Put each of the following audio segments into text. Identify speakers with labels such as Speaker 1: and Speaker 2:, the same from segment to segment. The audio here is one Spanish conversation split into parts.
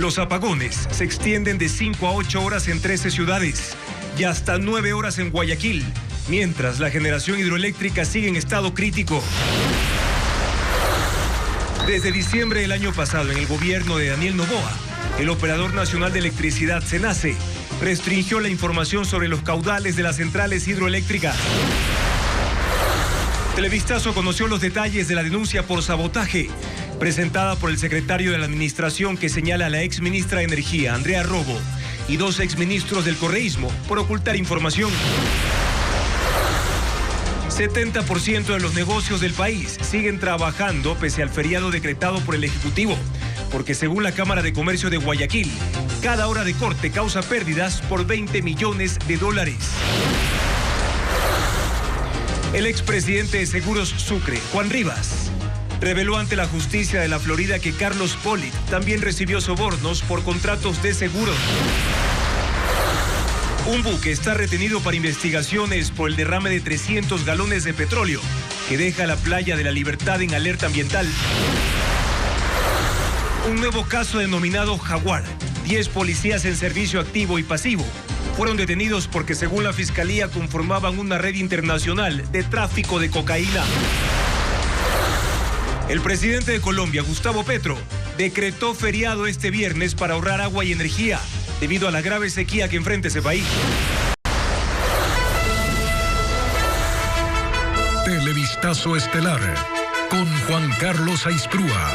Speaker 1: Los apagones se extienden de 5 a 8 horas en 13 ciudades y hasta 9 horas en Guayaquil, mientras la generación hidroeléctrica sigue en estado crítico. Desde diciembre del año pasado, en el gobierno de Daniel Noboa, el Operador Nacional de Electricidad, SENACE, restringió la información sobre los caudales de las centrales hidroeléctricas. Televistazo conoció los detalles de la denuncia por sabotaje presentada por el secretario de la Administración, que señala a la exministra de Energía, Andrea Robo, y 2 exministros del correísmo por ocultar información. 70% de los negocios del país siguen trabajando pese al feriado decretado por el Ejecutivo, porque según la Cámara de Comercio de Guayaquil, cada hora de corte causa pérdidas por 20 millones de dólares. El expresidente de Seguros Sucre, Juan Rivas, reveló ante la justicia de la Florida que Carlos Pollitt también recibió sobornos por contratos de seguros. Un buque está retenido para investigaciones por el derrame de 300 galones de petróleo que deja la playa de la Libertad en alerta ambiental. Un nuevo caso denominado Jaguar. 10 policías en servicio activo y pasivo fueron detenidos porque, según la Fiscalía, conformaban una red internacional de tráfico de cocaína. El presidente de Colombia, Gustavo Petro, decretó feriado este viernes para ahorrar agua y energía debido a la grave sequía que enfrenta ese país.
Speaker 2: Televistazo estelar con Juan Carlos Aisprúa.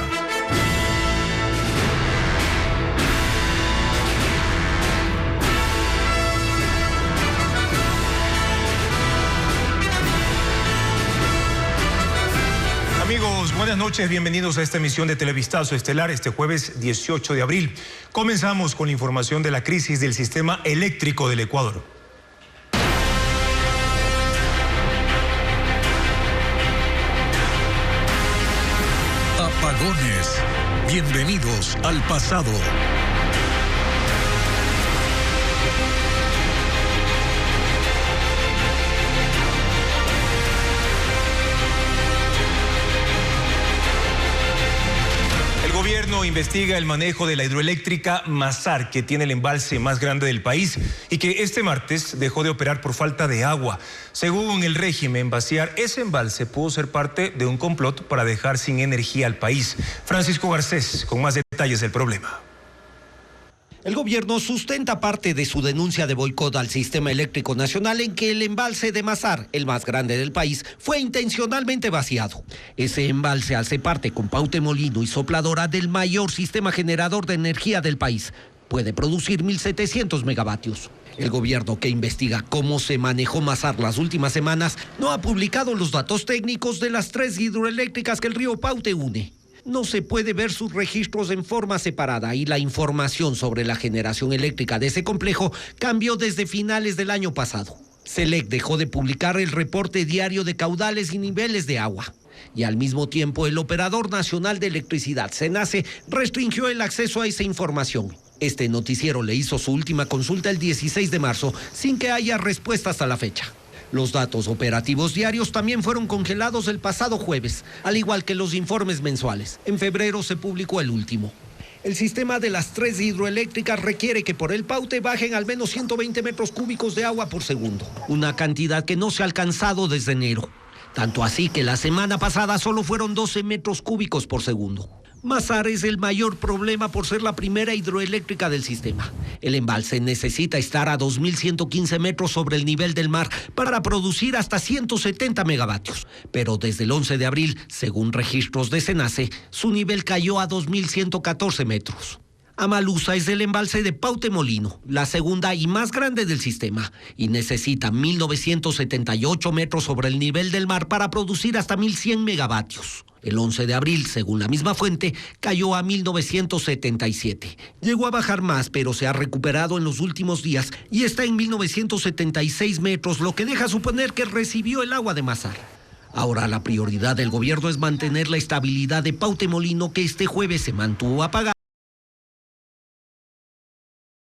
Speaker 1: Amigos, buenas noches, bienvenidos a esta emisión de Televistazo Estelar este jueves 18 de abril. Comenzamos con la información de la crisis del sistema eléctrico del Ecuador.
Speaker 2: Apagones. Bienvenidos al pasado.
Speaker 1: El gobierno investiga el manejo de la hidroeléctrica Mazar, que tiene el embalse más grande del país y que este martes dejó de operar por falta de agua. Según el régimen, vaciar ese embalse pudo ser parte de un complot para dejar sin energía al país. Francisco Garcés, con más detalles del problema.
Speaker 3: El gobierno sustenta parte de su denuncia de boicot al sistema eléctrico nacional en que el embalse de Mazar, el más grande del país, fue intencionalmente vaciado. Ese embalse hace parte con Paute Molino y Sopladora del mayor sistema generador de energía del país. Puede producir 1.700 megavatios. El gobierno, que investiga cómo se manejó Mazar las últimas semanas, no ha publicado los datos técnicos de las 3 hidroeléctricas que el río Paute une. No se puede ver sus registros en forma separada y la información sobre la generación eléctrica de ese complejo cambió desde finales del año pasado. SELEC dejó de publicar el reporte diario de caudales y niveles de agua. Y al mismo tiempo, el Operador Nacional de Electricidad, SENACE, restringió el acceso a esa información. Este noticiero le hizo su última consulta el 16 de marzo, sin que haya respuesta hasta la fecha. Los datos operativos diarios también fueron congelados el pasado jueves, al igual que los informes mensuales. En febrero se publicó el último. El sistema de las 3 hidroeléctricas requiere que por el Paute bajen al menos 120 metros cúbicos de agua por segundo, una cantidad que no se ha alcanzado desde enero. Tanto así que la semana pasada solo fueron 12 metros cúbicos por segundo. Mazar es el mayor problema por ser la primera hidroeléctrica del sistema. El embalse necesita estar a 2.115 metros sobre el nivel del mar para producir hasta 170 megavatios. Pero desde el 11 de abril, según registros de SENACE, su nivel cayó a 2.114 metros. Amalusa es el embalse de Paute Molino, la segunda y más grande del sistema, y necesita 1.978 metros sobre el nivel del mar para producir hasta 1.100 megavatios. El 11 de abril, según la misma fuente, cayó a 1.977. Llegó a bajar más, pero se ha recuperado en los últimos días y está en 1.976 metros, lo que deja suponer que recibió el agua de Mazar. Ahora la prioridad del gobierno es mantener la estabilidad de Paute Molino, que este jueves se mantuvo apagada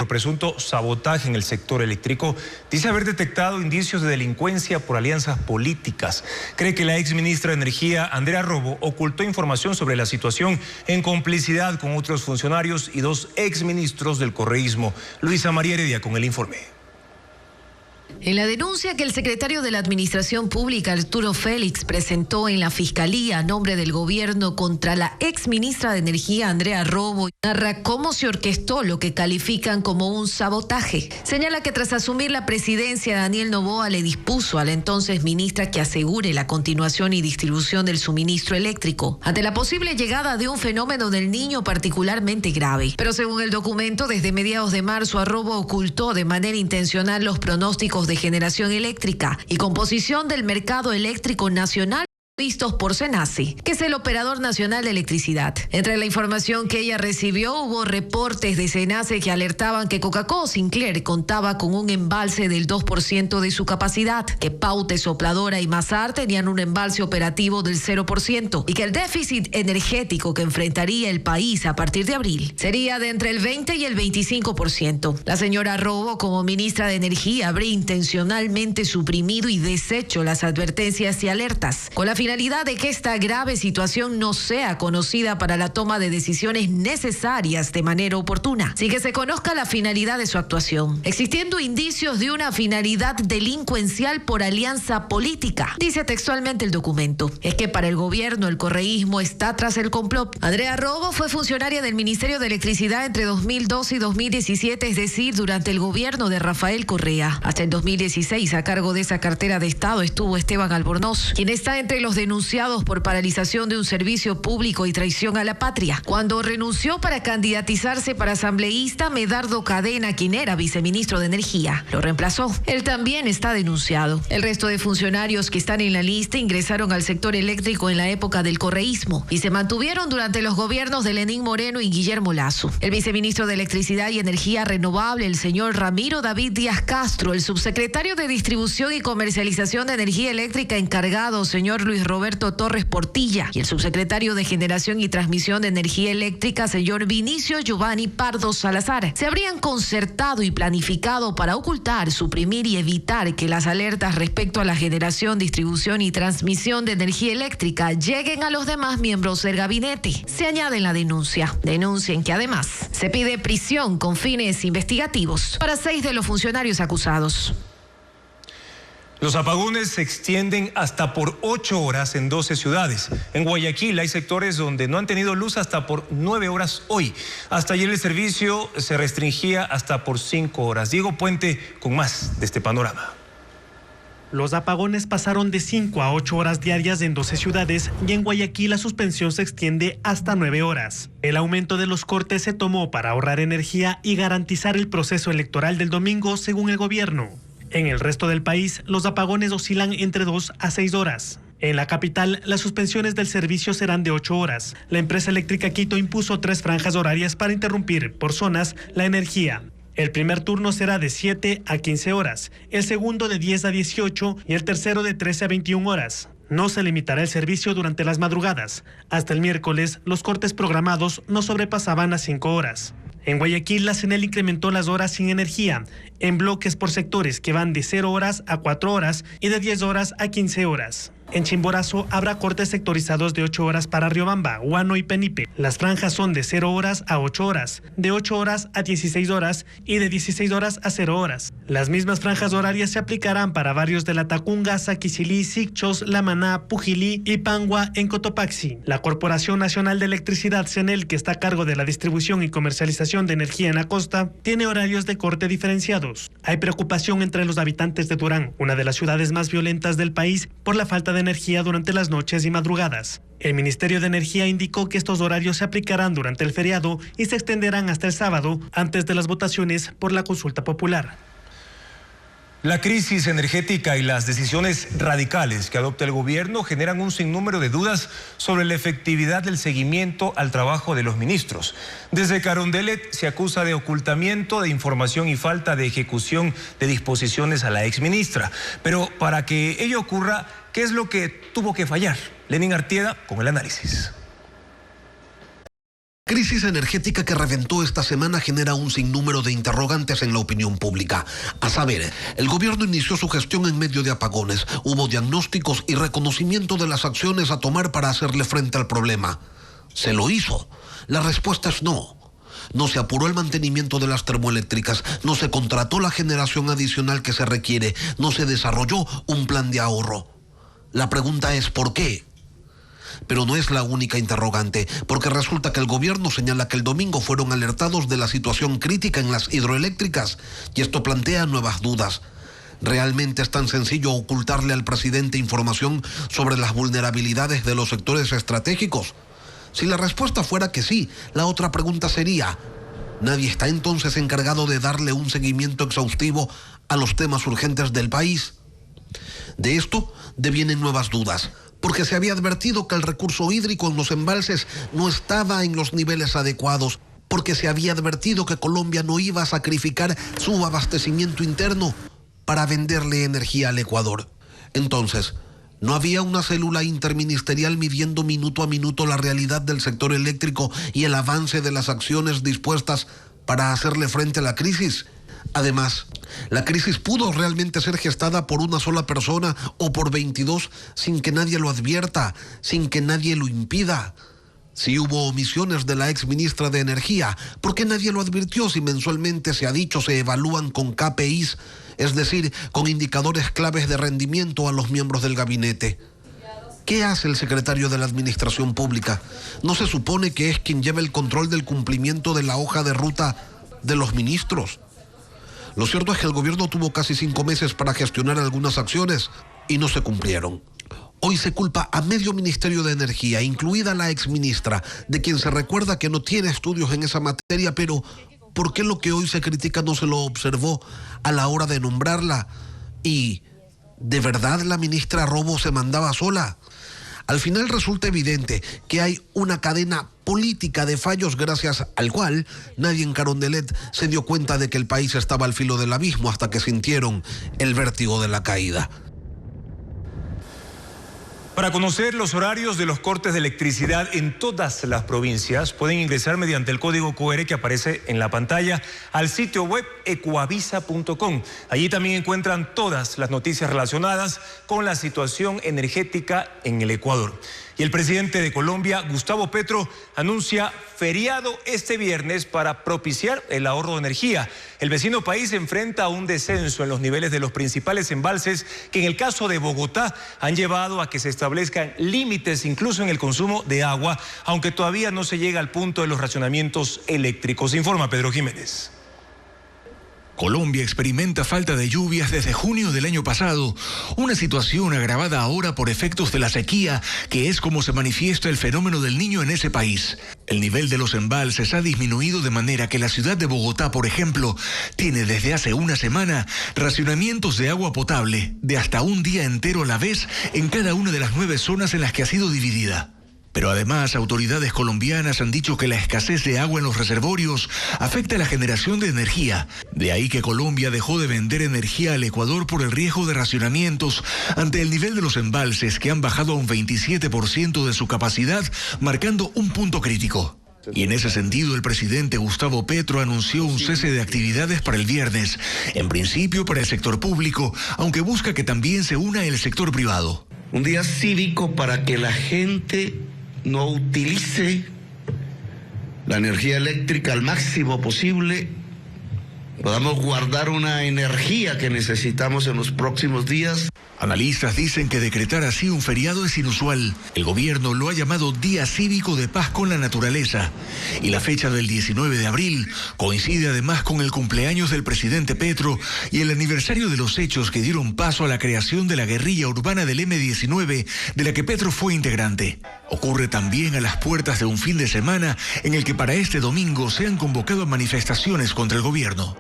Speaker 1: presunto sabotaje en el sector eléctrico, dice haber detectado indicios de delincuencia por alianzas políticas. Cree que la exministra de Energía, Andrea Robo, ocultó información sobre la situación en complicidad con otros funcionarios y 2 exministros del correísmo. Luisa María Heredia con el informe.
Speaker 4: En la denuncia que el secretario de la Administración Pública, Arturo Félix, presentó en la Fiscalía a nombre del gobierno contra la exministra de Energía, Andrea Robo, narra cómo se orquestó lo que califican como un sabotaje. Señala que tras asumir la presidencia, Daniel Noboa le dispuso a la entonces ministra que asegure la continuación y distribución del suministro eléctrico, ante la posible llegada de un fenómeno del Niño particularmente grave. Pero según el documento, desde mediados de marzo, Robo ocultó de manera intencional los pronósticos de generación eléctrica y composición del mercado eléctrico nacional vistos por SENACE, que es el operador nacional de electricidad. Entre la información que ella recibió, hubo reportes de SENACE que alertaban que Coca-Cola Sinclair contaba con un embalse del 2% de su capacidad, que Paute, Sopladora y Masar tenían un embalse operativo del 0% y que el déficit energético que enfrentaría el país a partir de abril sería de entre el 20 y el 25%. La señora Robo, como ministra de Energía, habría intencionalmente suprimido y deshecho las advertencias y alertas, con la finalidad de que esta grave situación no sea conocida para la toma de decisiones necesarias de manera oportuna, sin que se conozca la finalidad de su actuación, existiendo indicios de una finalidad delincuencial por alianza política. Dice textualmente el documento: es que para el gobierno el correísmo está tras el complot. Andrea Robo fue funcionaria del Ministerio de Electricidad entre 2012 y 2017, es decir, durante el gobierno de Rafael Correa. Hasta el 2016, a cargo de esa cartera de Estado, estuvo Esteban Albornoz, quien está entre los denunciados por paralización de un servicio público y traición a la patria. Cuando renunció para candidatizarse para asambleísta, Medardo Cadena, quien era viceministro de Energía, lo reemplazó. Él también está denunciado. El resto de funcionarios que están en la lista ingresaron al sector eléctrico en la época del correísmo y se mantuvieron durante los gobiernos de Lenín Moreno y Guillermo Lasso. El viceministro de Electricidad y Energía Renovable, el señor Ramiro David Díaz Castro, el subsecretario de Distribución y Comercialización de Energía Eléctrica encargado, señor Luis Roberto Torres Portilla, y el subsecretario de Generación y Transmisión de Energía Eléctrica, señor Vinicio Giovanni Pardo Salazar, se habrían concertado y planificado para ocultar, suprimir y evitar que las alertas respecto a la generación, distribución y transmisión de energía eléctrica lleguen a los demás miembros del gabinete. Se añade en la denuncia en que además se pide prisión con fines investigativos para 6 de los funcionarios acusados.
Speaker 1: Los apagones se extienden hasta por 8 horas en 12 ciudades. En Guayaquil hay sectores donde no han tenido luz hasta por 9 horas hoy. Hasta ayer el servicio se restringía hasta por 5 horas. Diego Puente con más de este panorama.
Speaker 5: Los apagones pasaron de 5 a 8 horas diarias en 12 ciudades y en Guayaquil la suspensión se extiende hasta 9 horas. El aumento de los cortes se tomó para ahorrar energía y garantizar el proceso electoral del domingo, según el gobierno. En el resto del país, los apagones oscilan entre 2 a 6 horas. En la capital, las suspensiones del servicio serán de 8 horas. La empresa eléctrica Quito impuso 3 franjas horarias para interrumpir, por zonas, la energía. El primer turno será de 7 a 15 horas, el segundo de 10 a 18 y el tercero de 13 a 21 horas. No se limitará el servicio durante las madrugadas. Hasta el miércoles, los cortes programados no sobrepasaban las 5 horas. En Guayaquil, la CNEL incrementó las horas sin energía, en bloques por sectores que van de 0 horas a 4 horas y de 10 horas a 15 horas. En Chimborazo habrá cortes sectorizados de 8 horas para Riobamba, Guano y Penipe. Las franjas son de 0 horas a 8 horas, de 8 horas a 16 horas y de 16 horas a 0 horas. Las mismas franjas horarias se aplicarán para barrios de La Tacunga, Saquicilí, Sicchos, La Maná, Pujilí y Pangua en Cotopaxi. La Corporación Nacional de Electricidad, CNEL, que está a cargo de la distribución y comercialización de energía en la costa, tiene horarios de corte diferenciados. Hay preocupación entre los habitantes de Durán, una de las ciudades más violentas del país, por la falta de energía durante las noches y madrugadas. El Ministerio de Energía indicó que estos horarios se aplicarán durante el feriado y se extenderán hasta el sábado, antes de las votaciones por la consulta popular.
Speaker 1: La crisis energética y las decisiones radicales que adopta el gobierno generan un sinnúmero de dudas sobre la efectividad del seguimiento al trabajo de los ministros. Desde Carondelet se acusa de ocultamiento de información y falta de ejecución de disposiciones a la exministra. Pero para que ello ocurra, ¿qué es lo que tuvo que fallar? Lenín Artieda con el análisis.
Speaker 6: Crisis energética que reventó esta semana genera un sinnúmero de interrogantes en la opinión pública. A saber, el gobierno inició su gestión en medio de apagones. Hubo diagnósticos y reconocimiento de las acciones a tomar para hacerle frente al problema. ¿Se lo hizo? La respuesta es no. No se apuró el mantenimiento de las termoeléctricas, no se contrató la generación adicional que se requiere, no se desarrolló un plan de ahorro. La pregunta es ¿por qué? Pero no es la única interrogante, porque resulta que el gobierno señala que el domingo fueron alertados de la situación crítica en las hidroeléctricas, y esto plantea nuevas dudas. ¿Realmente es tan sencillo ocultarle al presidente información sobre las vulnerabilidades de los sectores estratégicos? Si la respuesta fuera que sí, la otra pregunta sería, ¿nadie está entonces encargado de darle un seguimiento exhaustivo a los temas urgentes del país? De esto devienen nuevas dudas, porque se había advertido que el recurso hídrico en los embalses no estaba en los niveles adecuados, porque se había advertido que Colombia no iba a sacrificar su abastecimiento interno para venderle energía al Ecuador. Entonces, ¿no había una célula interministerial midiendo minuto a minuto la realidad del sector eléctrico y el avance de las acciones dispuestas para hacerle frente a la crisis? Además, ¿la crisis pudo realmente ser gestada por una sola persona o por 22 sin que nadie lo advierta, sin que nadie lo impida? Si hubo omisiones de la exministra de Energía, ¿por qué nadie lo advirtió si mensualmente se ha dicho se evalúan con KPIs, es decir, con indicadores claves de rendimiento a los miembros del gabinete? ¿Qué hace el secretario de la Administración Pública? ¿No se supone que es quien lleva el control del cumplimiento de la hoja de ruta de los ministros? Lo cierto es que el gobierno tuvo casi 5 meses para gestionar algunas acciones y no se cumplieron. Hoy se culpa a medio Ministerio de Energía, incluida la exministra, de quien se recuerda que no tiene estudios en esa materia, pero ¿por qué lo que hoy se critica no se lo observó a la hora de nombrarla? ¿Y de verdad la ministra Robo se mandaba sola? Al final resulta evidente que hay una cadena política de fallos gracias al cual nadie en Carondelet se dio cuenta de que el país estaba al filo del abismo hasta que sintieron el vértigo de la caída.
Speaker 1: Para conocer los horarios de los cortes de electricidad en todas las provincias, pueden ingresar mediante el código QR que aparece en la pantalla al sitio web ecuavisa.com. Allí también encuentran todas las noticias relacionadas con la situación energética en el Ecuador. Y el presidente de Colombia, Gustavo Petro, anuncia feriado este viernes para propiciar el ahorro de energía. El vecino país enfrenta un descenso en los niveles de los principales embalses que en el caso de Bogotá han llevado a que se establezcan límites incluso en el consumo de agua, aunque todavía no se llega al punto de los racionamientos eléctricos. Informa Pedro Jiménez.
Speaker 2: Colombia experimenta falta de lluvias desde junio del año pasado, una situación agravada ahora por efectos de la sequía, que es como se manifiesta el fenómeno del Niño en ese país. El nivel de los embalses ha disminuido de manera que la ciudad de Bogotá, por ejemplo, tiene desde hace una semana racionamientos de agua potable de hasta un día entero a la vez en cada una de las 9 zonas en las que ha sido dividida. Pero además, autoridades colombianas han dicho que la escasez de agua en los reservorios afecta la generación de energía. De ahí que Colombia dejó de vender energía al Ecuador por el riesgo de racionamientos ante el nivel de los embalses que han bajado a un 27% de su capacidad, marcando un punto crítico. Y en ese sentido, el presidente Gustavo Petro anunció un cese de actividades para el viernes, en principio para el sector público, aunque busca que también se una el sector privado.
Speaker 7: Un día cívico para que la gente no utilice la energía eléctrica al máximo posible, podamos guardar una energía que necesitamos en los próximos días.
Speaker 2: Analistas dicen que decretar así un feriado es inusual. El gobierno lo ha llamado Día Cívico de Paz con la Naturaleza. Y la fecha del 19 de abril coincide además con el cumpleaños del presidente Petro y el aniversario de los hechos que dieron paso a la creación de la guerrilla urbana del M-19, de la que Petro fue integrante. Ocurre también a las puertas de un fin de semana en el que para este domingo se han convocado manifestaciones contra el gobierno.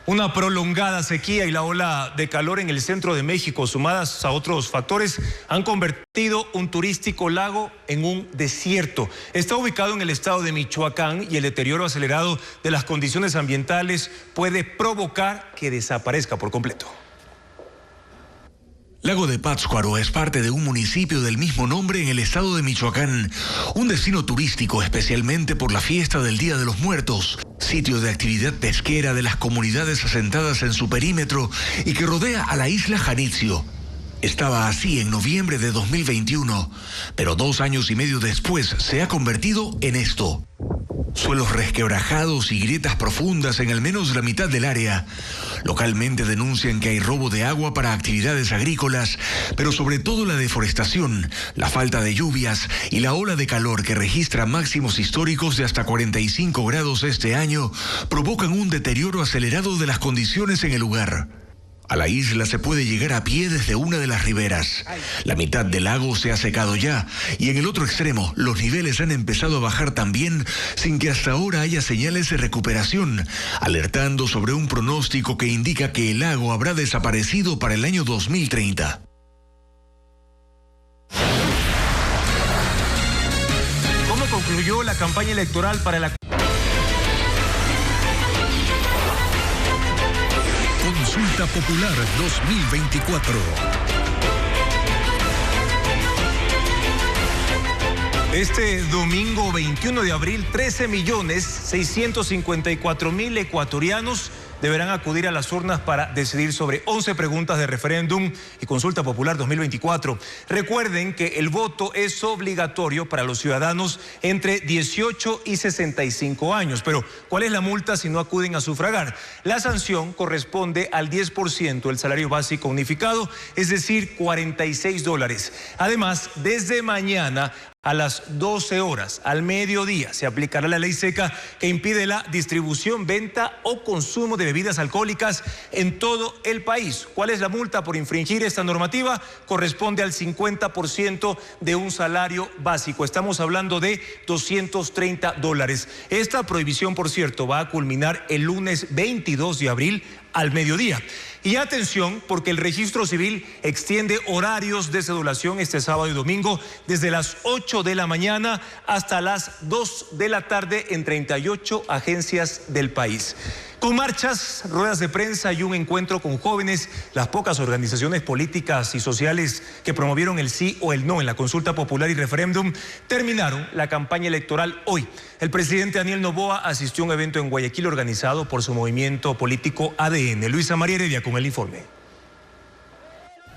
Speaker 1: Una prolongada sequía y la ola de calor en el centro de México, sumadas a otros factores, han convertido un turístico lago en un desierto. Está ubicado en el estado de Michoacán y el deterioro acelerado de las condiciones ambientales puede provocar que desaparezca por completo.
Speaker 2: Lago de Pátzcuaro es parte de un municipio del mismo nombre en el estado de Michoacán, un destino turístico especialmente por la fiesta del Día de los Muertos, sitio de actividad pesquera de las comunidades asentadas en su perímetro y que rodea a la isla Janitzio. Estaba así en noviembre de 2021, pero 2 años y medio después se ha convertido en esto. Suelos resquebrajados y grietas profundas en al menos la mitad del área. Localmente denuncian que hay robo de agua para actividades agrícolas, pero sobre todo la deforestación, la falta de lluvias y la ola de calor que registra máximos históricos de hasta 45 grados este año provocan un deterioro acelerado de las condiciones en el lugar. A la isla se puede llegar a pie desde una de las riberas. La mitad del lago se ha secado ya y en el otro extremo los niveles han empezado a bajar también sin que hasta ahora haya señales de recuperación, alertando sobre un pronóstico que indica que el lago habrá desaparecido para el año 2030.
Speaker 1: ¿Cómo concluyó la campaña electoral para la
Speaker 8: Consulta Popular 2024?
Speaker 1: Este domingo 21 de abril, 13.654.000 ecuatorianos deberán acudir a las urnas para decidir sobre 11 preguntas de referéndum y consulta popular 2024. Recuerden que el voto es obligatorio para los ciudadanos entre 18 y 65 años. Pero, ¿cuál es la multa si no acuden a sufragar? La sanción corresponde al 10% del salario básico unificado, es decir, $46. Además, desde mañana a las 12 horas, al mediodía, se aplicará la ley seca que impide la distribución, venta o consumo de bebidas alcohólicas en todo el país. ¿Cuál es la multa por infringir esta normativa? Corresponde al 50% de un salario básico. Estamos hablando de $230. Esta prohibición, por cierto, va a culminar el lunes 22 de abril al mediodía. Y atención, porque el registro civil extiende horarios de cedulación este sábado y domingo desde las 8 de la mañana hasta las 2 de la tarde en 38 agencias del país. Con marchas, ruedas de prensa y un encuentro con jóvenes, las pocas organizaciones políticas y sociales que promovieron el sí o el no en la consulta popular y referéndum terminaron la campaña electoral hoy. El presidente Daniel Noboa asistió a un evento en Guayaquil organizado por su movimiento político ADN. Luisa María Heredia con el informe.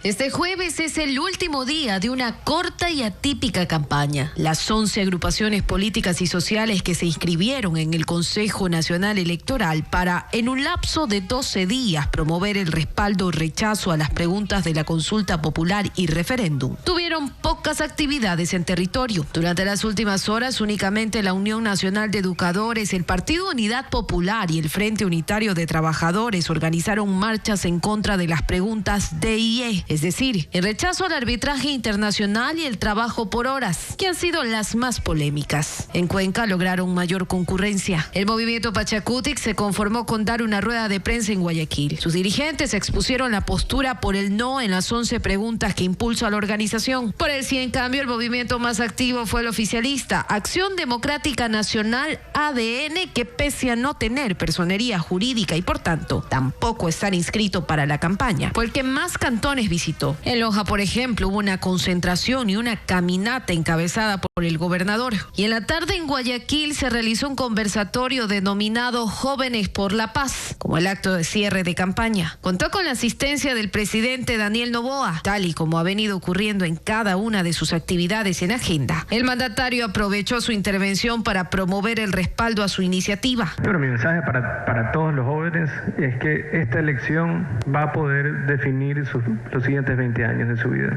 Speaker 4: Este jueves es el último día de una corta y atípica campaña. Las 11 agrupaciones políticas y sociales que se inscribieron en el Consejo Nacional Electoral para, en un lapso de 12 días, promover el respaldo o rechazo a las preguntas de la consulta popular y referéndum, tuvieron pocas actividades en territorio. Durante las últimas horas, únicamente la Unión Nacional de Educadores, el Partido Unidad Popular y el Frente Unitario de Trabajadores organizaron marchas en contra de las preguntas D y E, es decir, el rechazo al arbitraje internacional y el trabajo por horas, que han sido las más polémicas. En Cuenca lograron mayor concurrencia. El movimiento Pachacutic se conformó con dar una rueda de prensa en Guayaquil. Sus dirigentes expusieron la postura por el no en las 11 preguntas que impulsa la organización. Por el sí, en cambio, el movimiento más activo fue el oficialista, Acción Democrática Nacional ADN, que pese a no tener personería jurídica y por tanto tampoco estar inscrito para la campaña, fue el que más cantones visitó. En Loja, por ejemplo, hubo una concentración y una caminata encabezada por el gobernador. Y en la tarde en Guayaquil se realizó un conversatorio denominado Jóvenes por la Paz, como el acto de cierre de campaña. Contó con la asistencia del presidente Daniel Noboa, tal y como ha venido ocurriendo en cada una de sus actividades en agenda. El mandatario aprovechó su intervención para promover el respaldo a su iniciativa.
Speaker 9: Bueno, mi mensaje para todos los jóvenes es que esta elección va a poder definir los siguientes 20 años de su vida.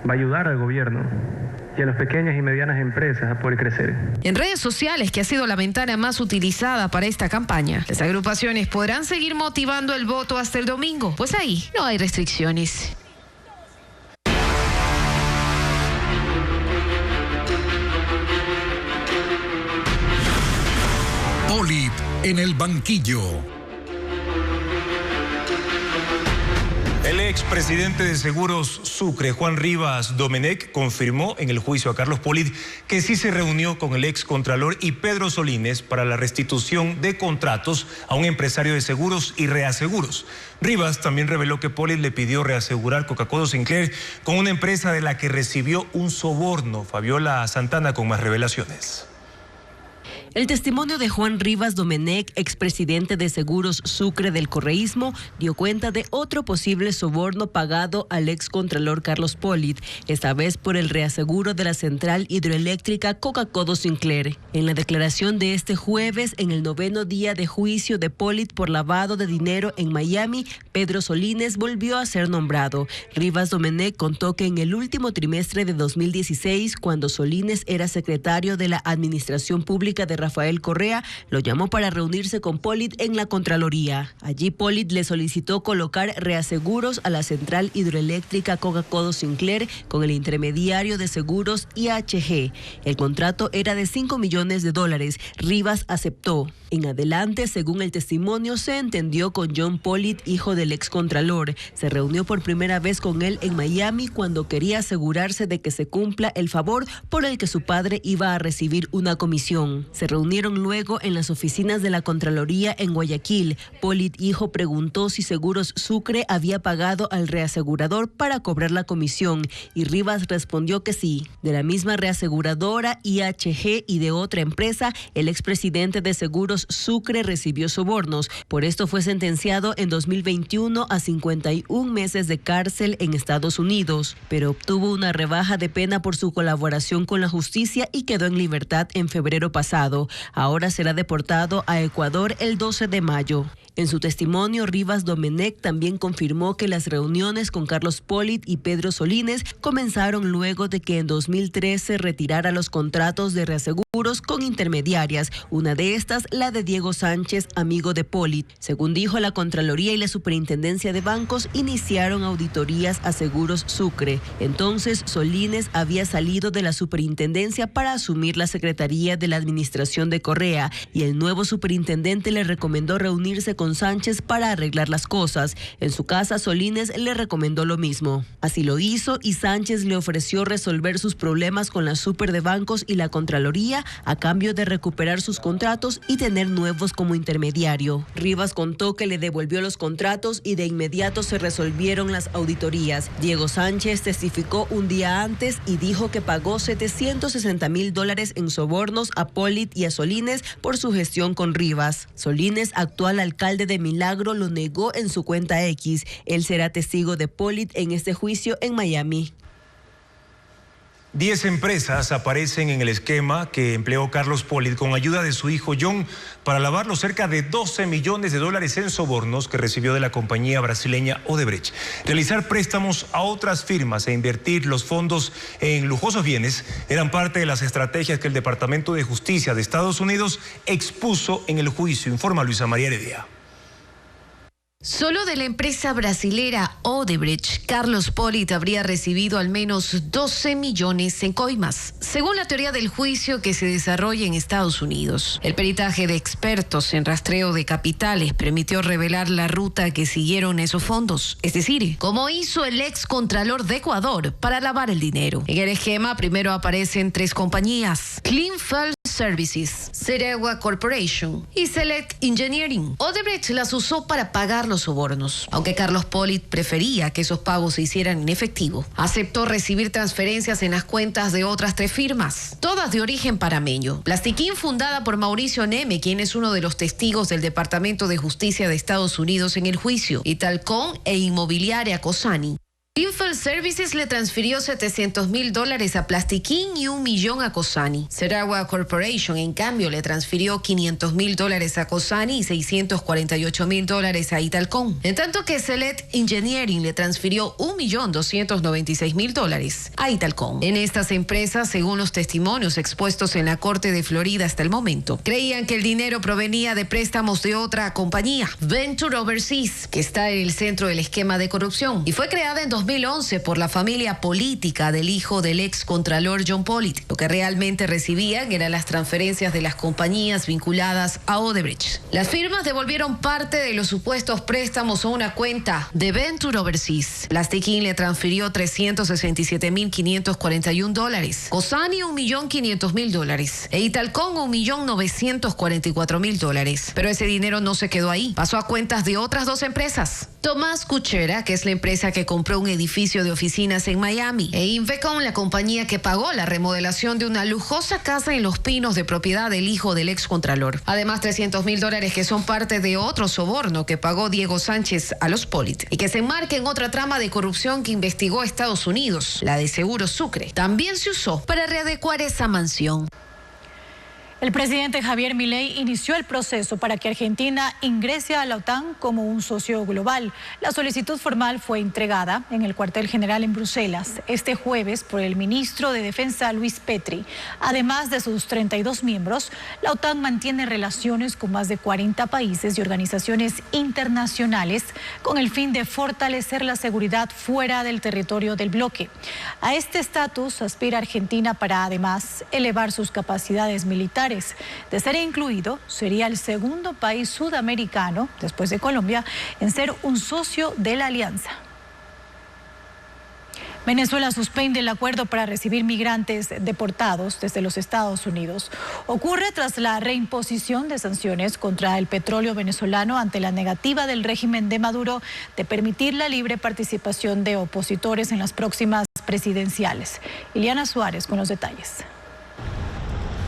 Speaker 9: Va a ayudar al gobierno y a las pequeñas y medianas empresas a poder crecer.
Speaker 4: En redes sociales, que ha sido la ventana más utilizada para esta campaña, las agrupaciones podrán seguir motivando el voto hasta el domingo, pues ahí no hay restricciones.
Speaker 8: Poli en el banquillo.
Speaker 1: El ex Expresidente de Seguros Sucre, Juan Rivas Domenech, confirmó en el juicio a Carlos Polit que sí se reunió con el ex contralor y Pedro Solínez para la restitución de contratos a un empresario de seguros y reaseguros. Rivas también reveló que Polit le pidió reasegurar Coca-Cola Sinclair con una empresa de la que recibió un soborno. Fabiola Santana con más revelaciones.
Speaker 10: El testimonio de Juan Rivas Domenech, expresidente de Seguros Sucre del correísmo, dio cuenta de otro posible soborno pagado al excontralor Carlos Polit, esta vez por el reaseguro de la central hidroeléctrica Coca-Cola Sinclair. En la declaración de este jueves, en el 9º día de juicio de Polit por lavado de dinero en Miami, Pedro Solínez volvió a ser nombrado. Rivas Domenech contó que en el último trimestre de 2016, cuando Solínez era secretario de la Administración Pública de Rafael Correa, lo llamó para reunirse con Polit en la Contraloría. Allí Polit le solicitó colocar reaseguros a la central hidroeléctrica Coca-Cola Sinclair con el intermediario de seguros IHG. El contrato era de $5 millones. Rivas aceptó. En adelante, según el testimonio, se entendió con John Polit, hijo del excontralor. Se reunió por primera vez con él en Miami cuando quería asegurarse de que se cumpla el favor por el que su padre iba a recibir una comisión. Se reunieron luego en las oficinas de la Contraloría en Guayaquil. Polit hijo preguntó si Seguros Sucre había pagado al reasegurador para cobrar la comisión y Rivas respondió que sí. De la misma reaseguradora IHG y de otra empresa, el expresidente de Seguros Sucre recibió sobornos. Por esto fue sentenciado en 2021 a 51 meses de cárcel en Estados Unidos, pero obtuvo una rebaja de pena por su colaboración con la justicia y quedó en libertad en febrero pasado. Ahora será deportado a Ecuador el 12 de mayo. En su testimonio, Rivas Domenech también confirmó que las reuniones con Carlos Polit y Pedro Solínez comenzaron luego de que en 2013 retirara los contratos de reaseguros con intermediarias, una de estas la de Diego Sánchez, amigo de Polit. Según dijo, la Contraloría y la Superintendencia de Bancos iniciaron auditorías a Seguros Sucre. Entonces, Solínez había salido de la superintendencia para asumir la Secretaría de la Administración de Correa y el nuevo superintendente le recomendó reunirse con Sánchez para arreglar las cosas. En su casa, Solínez le recomendó lo mismo. Así lo hizo y Sánchez le ofreció resolver sus problemas con la Super de Bancos y la Contraloría a cambio de recuperar sus contratos y tener nuevos como intermediario. Rivas contó que le devolvió los contratos y de inmediato se resolvieron las auditorías. Diego Sánchez testificó un día antes y dijo que pagó $760,000 en sobornos a Polit y a Solínez por su gestión con Rivas. Solínez, actual alcalde de Milagro, lo negó en su cuenta X. Él será testigo de Polit en este juicio en Miami.
Speaker 1: 10 empresas aparecen en el esquema que empleó Carlos Polit con ayuda de su hijo John para lavar los cerca de $12 millones en sobornos que recibió de la compañía brasileña Odebrecht. Realizar préstamos a otras firmas e invertir los fondos en lujosos bienes eran parte de las estrategias que el Departamento de Justicia de Estados Unidos expuso en el juicio, informa Luisa María Heredia.
Speaker 4: Solo de la empresa brasilera Odebrecht, Carlos Polit habría recibido al menos 12 millones en coimas, según la teoría del juicio que se desarrolla en Estados Unidos. El peritaje de expertos en rastreo de capitales permitió revelar la ruta que siguieron esos fondos, es decir, cómo hizo el ex contralor de Ecuador para lavar el dinero. En el esquema primero aparecen 3 compañías: Cleanfield Services, Ceregua Corporation y Select Engineering. Odebrecht las usó para pagar los sobornos, aunque Carlos Polit prefería que esos pagos se hicieran en efectivo. Aceptó recibir transferencias en las cuentas de otras 3 firmas, todas de origen panameño. Plastiquín, fundada por Mauricio Neme, quien es uno de los testigos del Departamento de Justicia de Estados Unidos en el juicio, y Talcón e Inmobiliaria Cosani. Cleanfield Services le transfirió $700,000 a Plastiquín y $1 millón a Cosani. Ceregua Corporation, en cambio, le transfirió $500,000 a Cosani y $648,000 a Italcón. En tanto que Select Engineering le transfirió $1.296.000 a Italcón. En estas empresas, según los testimonios expuestos en la Corte de Florida hasta el momento, creían que el dinero provenía de préstamos de otra compañía, Venture Overseas, que está en el centro del esquema de corrupción y fue creada en 2000 2011 por la familia política del hijo del ex contralor John Pollitt. Lo que realmente recibían eran las transferencias de las compañías vinculadas a Odebrecht. Las firmas devolvieron parte de los supuestos préstamos a una cuenta de Venture Overseas. Plastiquín le transfirió $367.541, Cosani $1.500.000 e Italcon $1.944.000. Pero ese dinero no se quedó ahí, pasó a cuentas de otras dos empresas. Tomás Kuchera, que es la empresa que compró un edificio de oficinas en Miami, e Invecom, la compañía que pagó la remodelación de una lujosa casa en Los Pinos de propiedad del hijo del ex contralor. Además, $300.000 que son parte de otro soborno que pagó Diego Sánchez a los Pollitt y que se enmarca en otra trama de corrupción que investigó Estados Unidos, la de Seguros Sucre. También se usó para readecuar esa mansión.
Speaker 11: El presidente Javier Milei inició el proceso para que Argentina ingrese a la OTAN como un socio global. La solicitud formal fue entregada en el cuartel general en Bruselas este jueves por el ministro de Defensa Luis Petri. Además de sus 32 miembros, la OTAN mantiene relaciones con más de 40 países y organizaciones internacionales con el fin de fortalecer la seguridad fuera del territorio del bloque. A este estatus aspira Argentina para además elevar sus capacidades militares. De ser incluido, sería el segundo país sudamericano, después de Colombia, en ser un socio de la alianza. Venezuela suspende el acuerdo para recibir migrantes deportados desde los Estados Unidos. Ocurre tras la reimposición de sanciones contra el petróleo venezolano ante la negativa del régimen de Maduro de permitir la libre participación de opositores en las próximas presidenciales. Iliana Suárez con los detalles.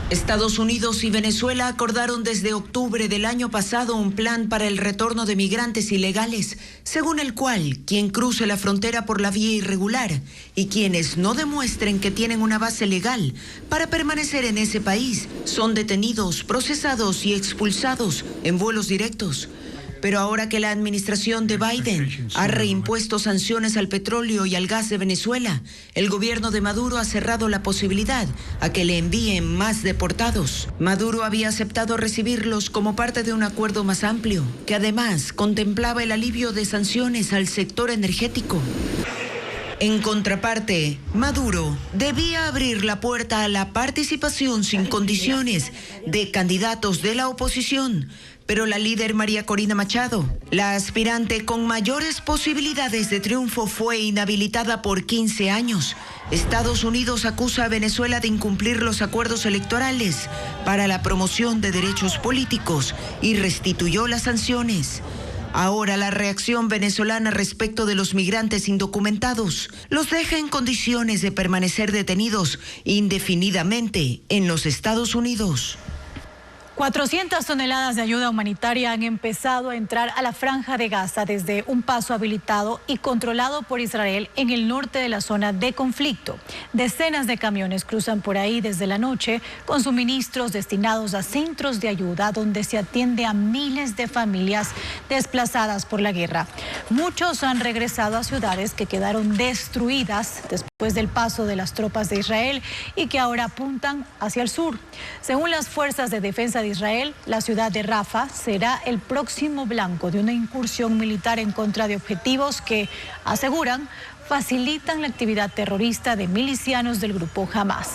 Speaker 12: Estados Unidos y Venezuela acordaron desde octubre del año pasado un plan para el retorno de migrantes ilegales, según el cual quien cruce la frontera por la vía irregular y quienes no demuestren que tienen una base legal para permanecer en ese país son detenidos, procesados y expulsados en vuelos directos. Pero ahora que la administración de Biden ha reimpuesto sanciones al petróleo y al gas de Venezuela, el gobierno de Maduro ha cerrado la posibilidad a que le envíen más deportados. Maduro había aceptado recibirlos como parte de un acuerdo más amplio, que además contemplaba el alivio de sanciones al sector energético. En contraparte, Maduro debía abrir la puerta a la participación sin condiciones de candidatos de la oposición. Pero la líder María Corina Machado, la aspirante con mayores posibilidades de triunfo, fue inhabilitada por 15 años. Estados Unidos acusa a Venezuela de incumplir los acuerdos electorales para la promoción de derechos políticos y restituyó las sanciones. Ahora la reacción venezolana respecto de los migrantes indocumentados los deja en condiciones de permanecer detenidos indefinidamente en los Estados Unidos.
Speaker 11: 400 toneladas de ayuda humanitaria han empezado a entrar a la Franja de Gaza desde un paso habilitado y controlado por Israel en el norte de la zona de conflicto. Decenas de camiones cruzan por ahí desde la noche con suministros destinados a centros de ayuda donde se atiende a miles de familias desplazadas por la guerra. Muchos han regresado a ciudades que quedaron destruidas después del paso de las tropas de Israel y que ahora apuntan hacia el sur. Según las fuerzas de defensa de Israel, la ciudad de Rafah será el próximo blanco de una incursión militar en contra de objetivos que, aseguran, facilitan la actividad terrorista de milicianos del grupo Hamas.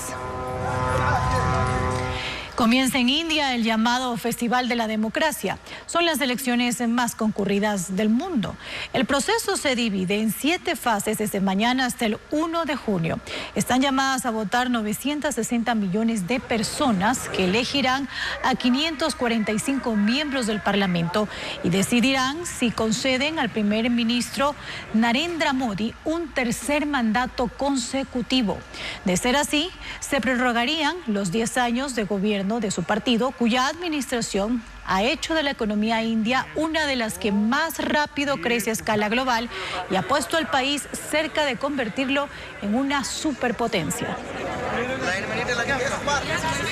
Speaker 11: Comienza en India el llamado Festival de la Democracia. Son las elecciones más concurridas del mundo. El proceso se divide en 7 fases desde mañana hasta el 1 de junio. Están llamadas a votar 960 millones de personas que elegirán a 545 miembros del Parlamento y decidirán si conceden al primer ministro Narendra Modi un tercer mandato consecutivo. De ser así, se prorrogarían los 10 años de gobierno de su partido, cuya administración ha hecho de la economía india una de las que más rápido crece a escala global y ha puesto al país cerca de convertirlo en una superpotencia.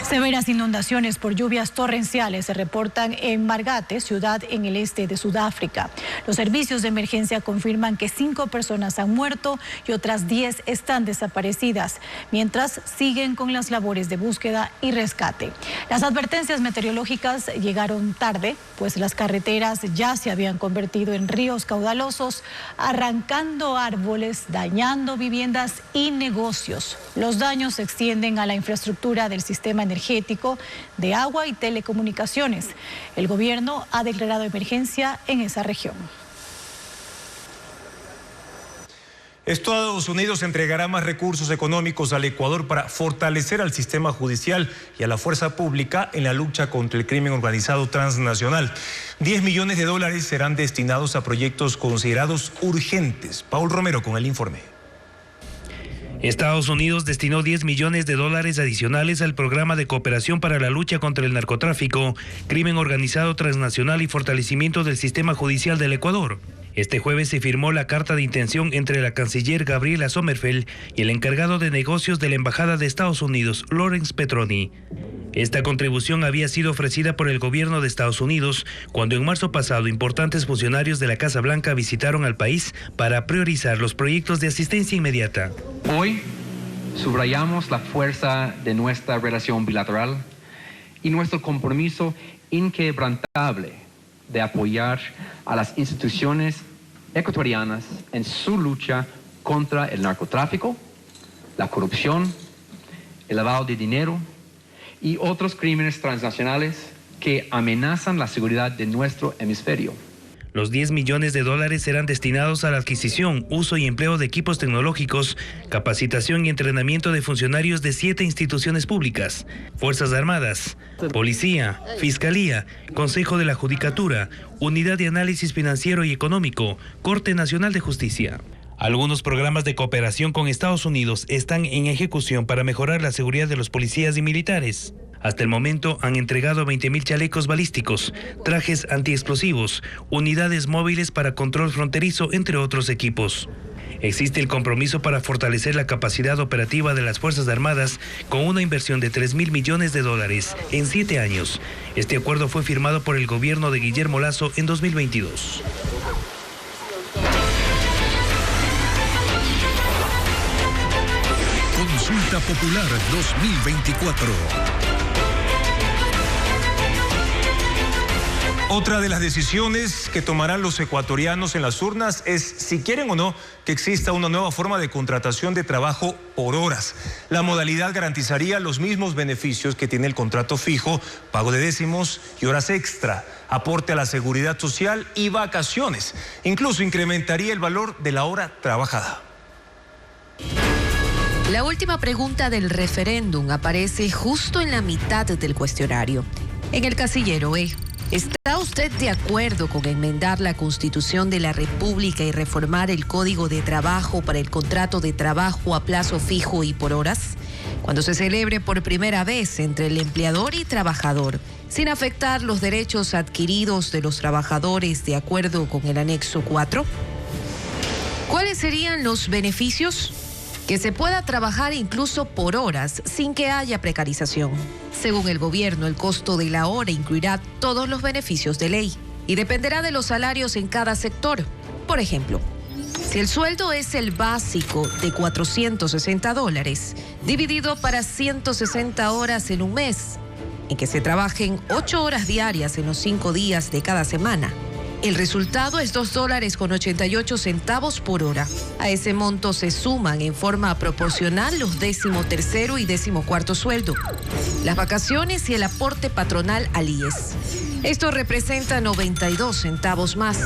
Speaker 11: Severas inundaciones por lluvias torrenciales se reportan en Margate, ciudad en el este de Sudáfrica. Los servicios de emergencia confirman que 5 personas han muerto y otras 10 están desaparecidas, mientras siguen con las labores de búsqueda y rescate. Las advertencias meteorológicas llegaron tarde, pues las carreteras ya se habían convertido en ríos caudalosos, arrancando árboles, dañando viviendas y negocios. Los daños se extienden a la infraestructura del sistema energético, de agua y telecomunicaciones. El gobierno ha declarado emergencia en esa región.
Speaker 1: Estados Unidos entregará más recursos económicos al Ecuador para fortalecer al sistema judicial y a la fuerza pública en la lucha contra el crimen organizado transnacional. 10 millones de dólares serán destinados a proyectos considerados urgentes. Paul Romero con el informe.
Speaker 13: Estados Unidos destinó 10 millones de dólares adicionales al programa de cooperación para la lucha contra el narcotráfico, crimen organizado transnacional y fortalecimiento del sistema judicial del Ecuador. Este jueves se firmó la carta de intención entre la canciller Gabriela Sommerfeld y el encargado de negocios de la Embajada de Estados Unidos, Lawrence Petroni. Esta contribución había sido ofrecida por el gobierno de Estados Unidos cuando en marzo pasado importantes funcionarios de la Casa Blanca visitaron al país para priorizar los proyectos de asistencia inmediata.
Speaker 14: Hoy subrayamos la fuerza de nuestra relación bilateral y nuestro compromiso inquebrantable de apoyar a las instituciones ecuatorianas en su lucha contra el narcotráfico, la corrupción, el lavado de dinero y otros crímenes transnacionales que amenazan la seguridad de nuestro hemisferio.
Speaker 13: Los 10 millones de dólares serán destinados a la adquisición, uso y empleo de equipos tecnológicos, capacitación y entrenamiento de funcionarios de 7 instituciones públicas: Fuerzas Armadas, Policía, Fiscalía, Consejo de la Judicatura, Unidad de Análisis Financiero y Económico, Corte Nacional de Justicia. Algunos programas de cooperación con Estados Unidos están en ejecución para mejorar la seguridad de los policías y militares. Hasta el momento han entregado 20.000 chalecos balísticos, trajes antiexplosivos, unidades móviles para control fronterizo, entre otros equipos. Existe el compromiso para fortalecer la capacidad operativa de las Fuerzas Armadas con una inversión de 3.000 millones de dólares en 7 años. Este acuerdo fue firmado por el gobierno de Guillermo Lasso en 2022.
Speaker 8: Consulta Popular 2024.
Speaker 1: Otra de las decisiones que tomarán los ecuatorianos en las urnas es si quieren o no que exista una nueva forma de contratación de trabajo por horas. La modalidad garantizaría los mismos beneficios que tiene el contrato fijo, pago de décimos y horas extra, aporte a la seguridad social y vacaciones. Incluso incrementaría el valor de la hora trabajada.
Speaker 4: La última pregunta del referéndum aparece justo en la mitad del cuestionario. En el casillero E. ¿Está usted de acuerdo con enmendar la Constitución de la República y reformar el Código de Trabajo para el contrato de trabajo a plazo fijo y por horas? Cuando se celebre por primera vez entre el empleador y trabajador, sin afectar los derechos adquiridos de los trabajadores de acuerdo con el anexo 4. ¿Cuáles serían los beneficios? Que se pueda trabajar incluso por horas sin que haya precarización. Según el gobierno, el costo de la hora incluirá todos los beneficios de ley y dependerá de los salarios en cada sector. Por ejemplo, si el sueldo es el básico de $460, dividido para 160 horas en un mes, en que se trabajen 8 horas diarias en los 5 días de cada semana, el resultado es $2.88 por hora. A ese monto se suman en forma proporcional los 13º y 14º sueldo, las vacaciones y el aporte patronal al IES. Esto representa 92 centavos más.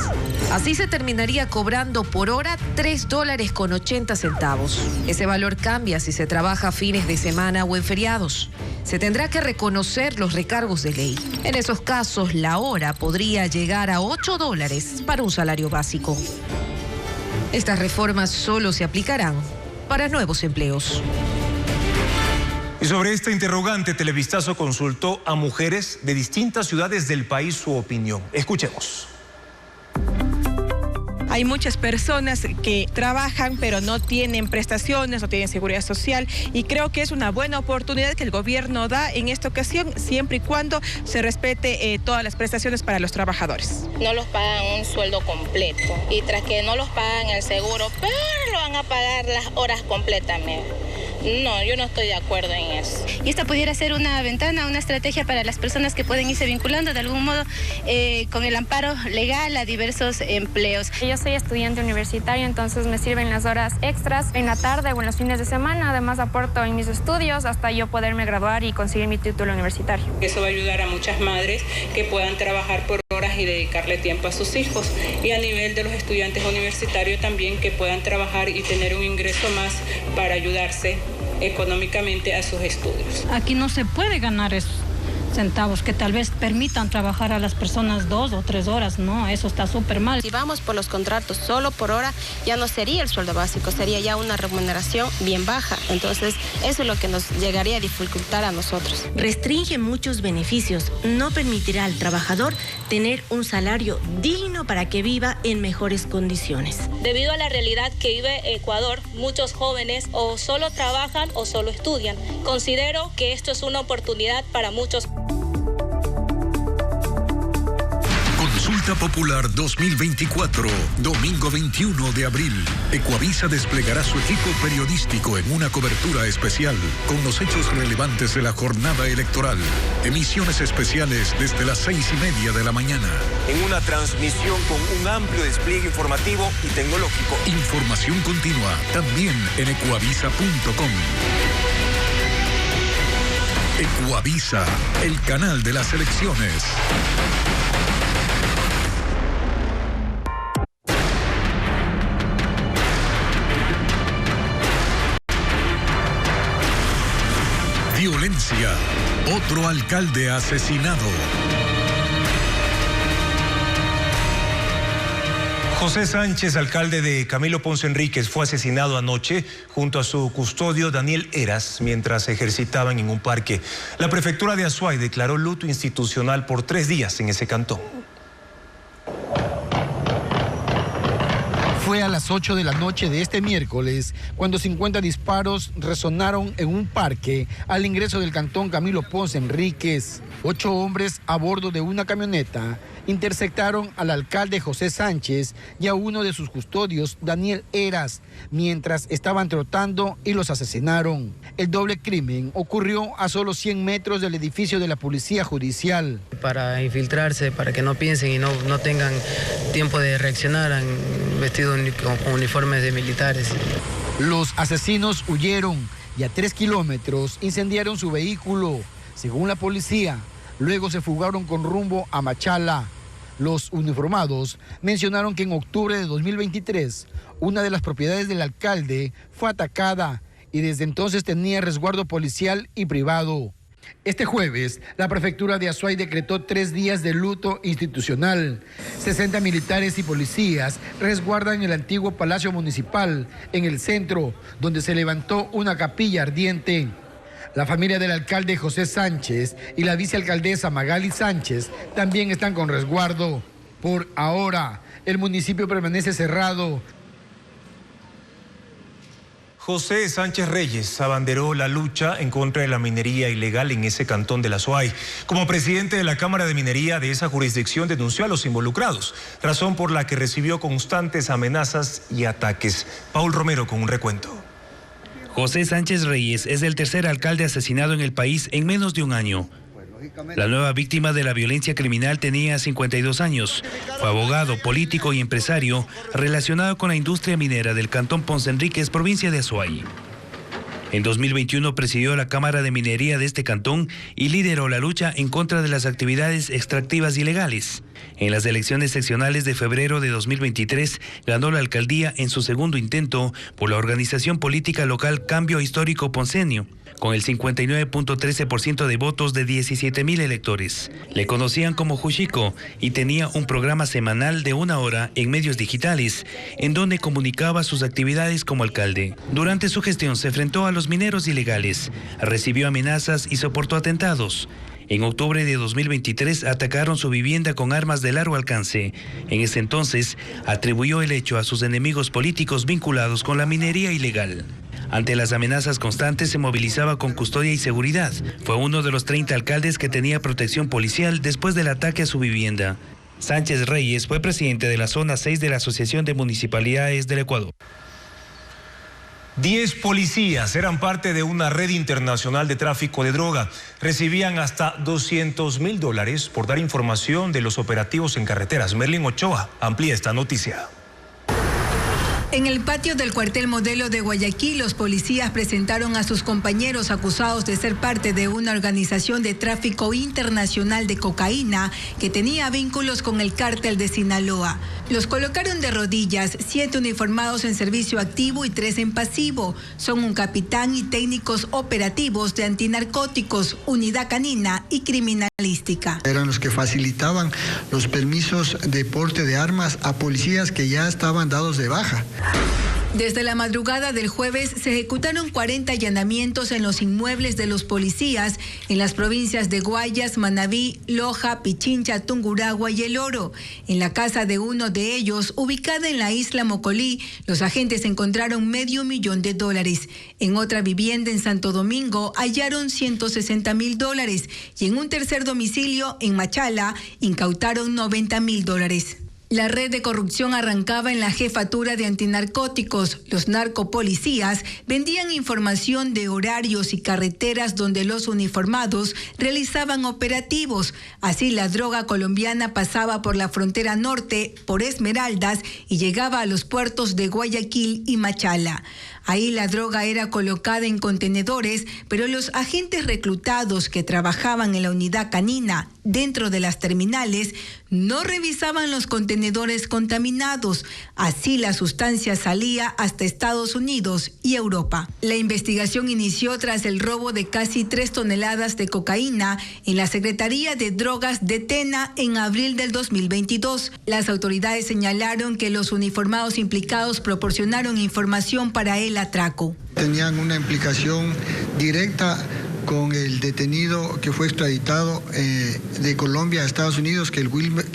Speaker 4: Así se terminaría cobrando por hora $3.80. Ese valor cambia si se trabaja fines de semana o en feriados. Se tendrá que reconocer los recargos de ley. En esos casos, la hora podría llegar a $8 para un salario básico. Estas reformas solo se aplicarán para nuevos empleos.
Speaker 1: Y sobre esta interrogante, Televistazo consultó a mujeres de distintas ciudades del país su opinión. Escuchemos.
Speaker 15: Hay muchas personas que trabajan pero no tienen prestaciones, no tienen seguridad social, y creo que es una buena oportunidad que el gobierno da en esta ocasión, siempre y cuando se respete todas las prestaciones para los trabajadores.
Speaker 16: No los pagan un sueldo completo, y tras que no los pagan el seguro, pero lo van a pagar las horas completamente. No, yo no estoy de acuerdo en eso.
Speaker 17: Y esta pudiera ser una ventana, una estrategia para las personas que pueden irse vinculando de algún modo con el amparo legal a diversos empleos.
Speaker 18: Yo soy estudiante universitario, entonces me sirven las horas extras en la tarde o en los fines de semana. Además aporto en mis estudios hasta yo poderme graduar y conseguir mi título universitario.
Speaker 19: Eso va a ayudar a muchas madres que puedan trabajar por horas y dedicarle tiempo a sus hijos. Y a nivel de los estudiantes universitarios también, que puedan trabajar y tener un ingreso más para ayudarse económicamente a sus estudios.
Speaker 20: Aquí no se puede ganar esos centavos que tal vez permitan trabajar a las personas 2 o 3 horas, no, eso está súper mal.
Speaker 17: Si vamos por los contratos solo por hora, ya no sería el sueldo básico, sería ya una remuneración bien baja, entonces eso es lo que nos llegaría a dificultar a nosotros.
Speaker 21: Restringe muchos beneficios, no permitirá al trabajador tener un salario digno para que viva en mejores condiciones.
Speaker 22: Debido a la realidad que vive Ecuador, muchos jóvenes o solo trabajan o solo estudian. Considero que esto es una oportunidad para muchos.
Speaker 8: Consulta Popular 2024, domingo 21 de abril. Ecuavisa desplegará su equipo periodístico en una cobertura especial con los hechos relevantes de la jornada electoral. Emisiones especiales desde las 6:30 de la mañana.
Speaker 1: En una transmisión con un amplio despliegue informativo y tecnológico.
Speaker 8: Información continua también en ecuavisa.com. Ecuavisa, el canal de las elecciones. Violencia. Otro alcalde asesinado.
Speaker 1: José Sánchez, alcalde de Camilo Ponce Enríquez, fue asesinado anoche junto a su custodio Daniel Heras mientras ejercitaban en un parque. La prefectura de Azuay declaró luto institucional por 3 días en ese cantón.
Speaker 23: Fue a las 8 de la noche de este miércoles cuando 50 disparos resonaron en un parque al ingreso del cantón Camilo Ponce Enríquez. 8 hombres a bordo de una camioneta interceptaron al alcalde José Sánchez y a uno de sus custodios, Daniel Heras, mientras estaban trotando y los asesinaron. El doble crimen ocurrió a solo 100 metros del edificio de la Policía Judicial.
Speaker 24: Para infiltrarse, para que no piensen y no tengan tiempo de reaccionar, han vestido con uniformes de militares.
Speaker 23: Los asesinos huyeron y a 3 kilómetros incendiaron su vehículo. Según la policía, luego se fugaron con rumbo a Machala. Los uniformados mencionaron que en octubre de 2023, una de las propiedades del alcalde fue atacada y desde entonces tenía resguardo policial y privado. Este jueves, la prefectura de Azuay decretó 3 días de luto institucional. 60 militares y policías resguardan el antiguo Palacio Municipal en el centro, donde se levantó una capilla ardiente. La familia del alcalde José Sánchez y la vicealcaldesa Magali Sánchez también están con resguardo. Por ahora, el municipio permanece cerrado.
Speaker 1: José Sánchez Reyes abanderó la lucha en contra de la minería ilegal en ese cantón de la Azuay. Como presidente de la Cámara de Minería de esa jurisdicción, denunció a los involucrados, razón por la que recibió constantes amenazas y ataques. Paul Romero con un recuento.
Speaker 13: José Sánchez Reyes es el tercer alcalde asesinado en el país en menos de un año. La nueva víctima de la violencia criminal tenía 52 años. Fue abogado, político y empresario relacionado con la industria minera del cantón Ponce Enríquez, provincia de Azuay. En 2021 presidió la Cámara de Minería de este cantón y lideró la lucha en contra de las actividades extractivas ilegales. En las elecciones seccionales de febrero de 2023 ganó la alcaldía en su segundo intento por la organización política local Cambio Histórico Ponceño, con el 59.13% de votos de 17,000 electores. Le conocían como Juchico y tenía un programa semanal de 1 hora en medios digitales, en donde comunicaba sus actividades como alcalde. Durante su gestión se enfrentó a los mineros ilegales, recibió amenazas y soportó atentados. En octubre de 2023 atacaron su vivienda con armas de largo alcance. En ese entonces atribuyó el hecho a sus enemigos políticos vinculados con la minería ilegal. Ante las amenazas constantes se movilizaba con custodia y seguridad. Fue uno de los 30 alcaldes que tenía protección policial después del ataque a su vivienda. Sánchez Reyes fue presidente de la Zona 6 de la Asociación de Municipalidades del Ecuador.
Speaker 1: 10 policías eran parte de una red internacional de tráfico de droga. Recibían hasta $200.000 por dar información de los operativos en carreteras. Merlin Ochoa amplía esta noticia.
Speaker 3: En el patio del cuartel modelo de Guayaquil, los policías presentaron a sus compañeros acusados de ser parte de una organización de tráfico internacional de cocaína que tenía vínculos con el cártel de Sinaloa. Los colocaron de rodillas, 7 uniformados en servicio activo y 3 en pasivo. Son un capitán y técnicos operativos de antinarcóticos, unidad canina y criminalística.
Speaker 5: Eran los que facilitaban los permisos de porte de armas a policías que ya estaban dados de baja.
Speaker 3: Desde la madrugada del jueves se ejecutaron 40 allanamientos en los inmuebles de los policías en las provincias de Guayas, Manabí, Loja, Pichincha, Tungurahua y El Oro. En la casa de uno de ellos, ubicada en la isla Mocolí, los agentes encontraron $500,000. En otra vivienda en Santo Domingo hallaron $160,000 y en un tercer domicilio en Machala incautaron $90,000. La red de corrupción arrancaba en la jefatura de antinarcóticos. Los narcopolicías vendían información de horarios y carreteras donde los uniformados realizaban operativos. Así la droga colombiana pasaba por la frontera norte, por Esmeraldas, y llegaba a los puertos de Guayaquil y Machala. Ahí la droga era colocada en contenedores, pero los agentes reclutados que trabajaban en la unidad canina dentro de las terminales no revisaban los contenedores contaminados. Así la sustancia salía hasta Estados Unidos y Europa. La investigación inició tras el robo de casi 3 toneladas de cocaína en la Secretaría de Drogas de Tena en abril del 2022. Las autoridades señalaron que los uniformados implicados proporcionaron información para el atraco.
Speaker 5: Tenían una implicación directa con el detenido que fue extraditado de Colombia a Estados Unidos, que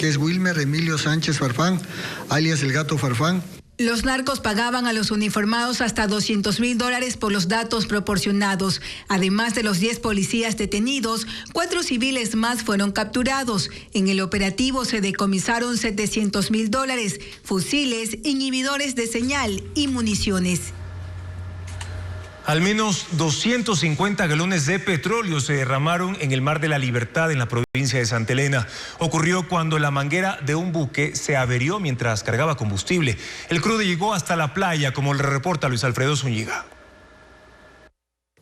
Speaker 5: es Wilmer Emilio Sánchez Farfán, alias el Gato Farfán.
Speaker 3: Los narcos pagaban a los uniformados hasta $200,000 por los datos proporcionados. Además de los 10 policías detenidos, 4 civiles más fueron capturados. En el operativo se decomisaron $700,000, fusiles, inhibidores de señal y municiones.
Speaker 1: Al menos 250 galones de petróleo se derramaron en el Mar de la Libertad en la provincia de Santa Elena. Ocurrió cuando la manguera de un buque se averió mientras cargaba combustible. El crudo llegó hasta la playa, como le reporta Luis Alfredo Zúñiga.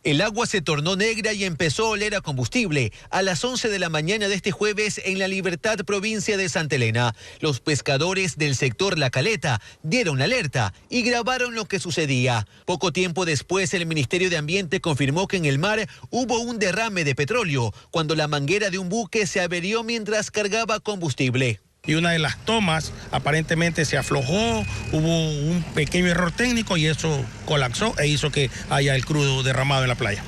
Speaker 6: El agua se tornó negra y empezó a oler a combustible a las 11 de la mañana de este jueves en La Libertad, provincia de Santa Elena. Los pescadores del sector La Caleta dieron alerta y grabaron lo que sucedía. Poco tiempo después, el Ministerio de Ambiente confirmó que en el mar hubo un derrame de petróleo cuando la manguera de un buque se averió mientras cargaba combustible.
Speaker 7: Y una de las tomas aparentemente se aflojó, hubo un pequeño error técnico y eso colapsó e hizo que haya el crudo derramado en la playa.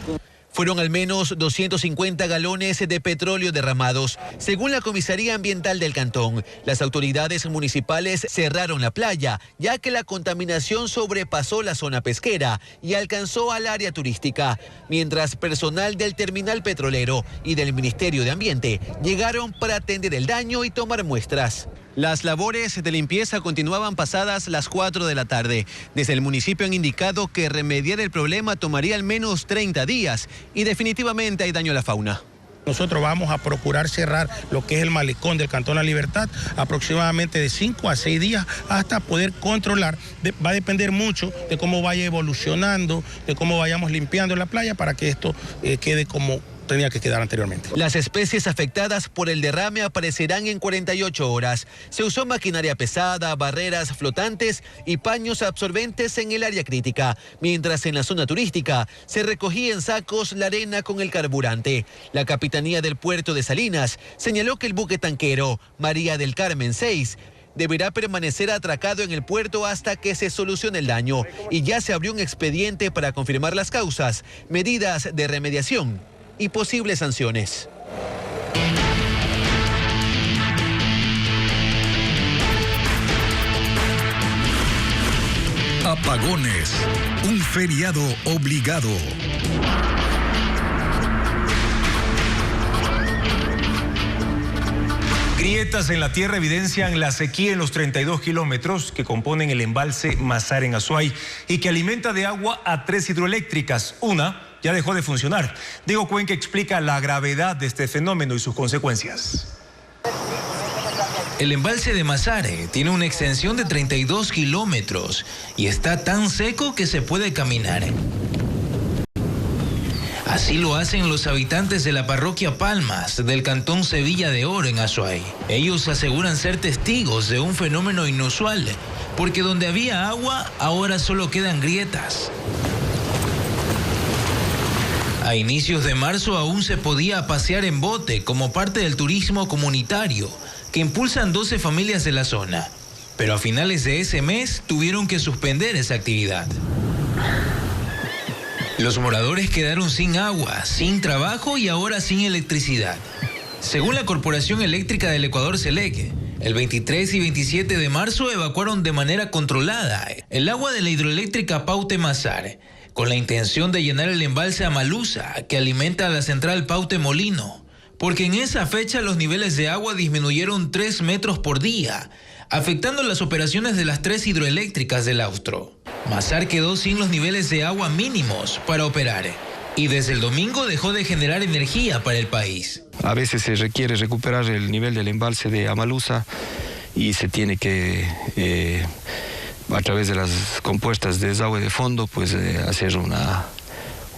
Speaker 6: Fueron al menos 250 galones de petróleo derramados. Según la Comisaría Ambiental del Cantón, las autoridades municipales cerraron la playa, ya que la contaminación sobrepasó la zona pesquera y alcanzó al área turística, mientras personal del terminal petrolero y del Ministerio de Ambiente llegaron para atender el daño y tomar muestras. Las labores de limpieza continuaban pasadas las 4 de la tarde. Desde el municipio han indicado que remediar el problema tomaría al menos 30 días y definitivamente hay daño a la fauna.
Speaker 7: Nosotros vamos a procurar cerrar lo que es el malecón del Cantón La Libertad aproximadamente de 5 a 6 días hasta poder controlar. Va a depender mucho de cómo vaya evolucionando, de cómo vayamos limpiando la playa para que esto quede como tenía que quedar anteriormente.
Speaker 6: Las especies afectadas por el derrame aparecerán en 48 horas. Se usó maquinaria pesada, barreras flotantes y paños absorbentes en el área crítica, mientras en la zona turística se recogía en sacos la arena con el carburante. La Capitanía del Puerto de Salinas señaló que el buque tanquero María del Carmen 6 deberá permanecer atracado en el puerto hasta que se solucione el daño y ya se abrió un expediente para confirmar las causas, medidas de remediación y posibles sanciones.
Speaker 8: Apagones, un feriado obligado.
Speaker 1: Grietas en la tierra evidencian la sequía en los 32 kilómetros que componen el embalse Mazar en Azuay y que alimenta de agua a 3 hidroeléctricas. Una ya dejó de funcionar. Diego Cuenca explica la gravedad de este fenómeno y sus consecuencias.
Speaker 2: El embalse de Mazar tiene una extensión de 32 kilómetros y está tan seco que se puede caminar. Así lo hacen los habitantes de la parroquia Palmas del cantón Sevilla de Oro en Azuay. Ellos aseguran ser testigos de un fenómeno inusual, porque donde había agua ahora solo quedan grietas. A inicios de marzo aún se podía pasear en bote como parte del turismo comunitario que impulsan 12 familias de la zona, pero a finales de ese mes tuvieron que suspender esa actividad. Los moradores quedaron sin agua, sin trabajo y ahora sin electricidad. Según la Corporación Eléctrica del Ecuador, CELEC, el 23 y 27 de marzo evacuaron de manera controlada el agua de la hidroeléctrica Paute Mazar, con la intención de llenar el embalse Amalusa, que alimenta a la central Paute Molino, porque en esa fecha los niveles de agua disminuyeron 3 metros por día, afectando las operaciones de las 3 hidroeléctricas del Austro. Mazar quedó sin los niveles de agua mínimos para operar y desde el domingo dejó de generar energía para el país.
Speaker 9: A veces se requiere recuperar el nivel del embalse de Amalusa y se tiene que, a través de las compuestas de desagüe de fondo, pues hacer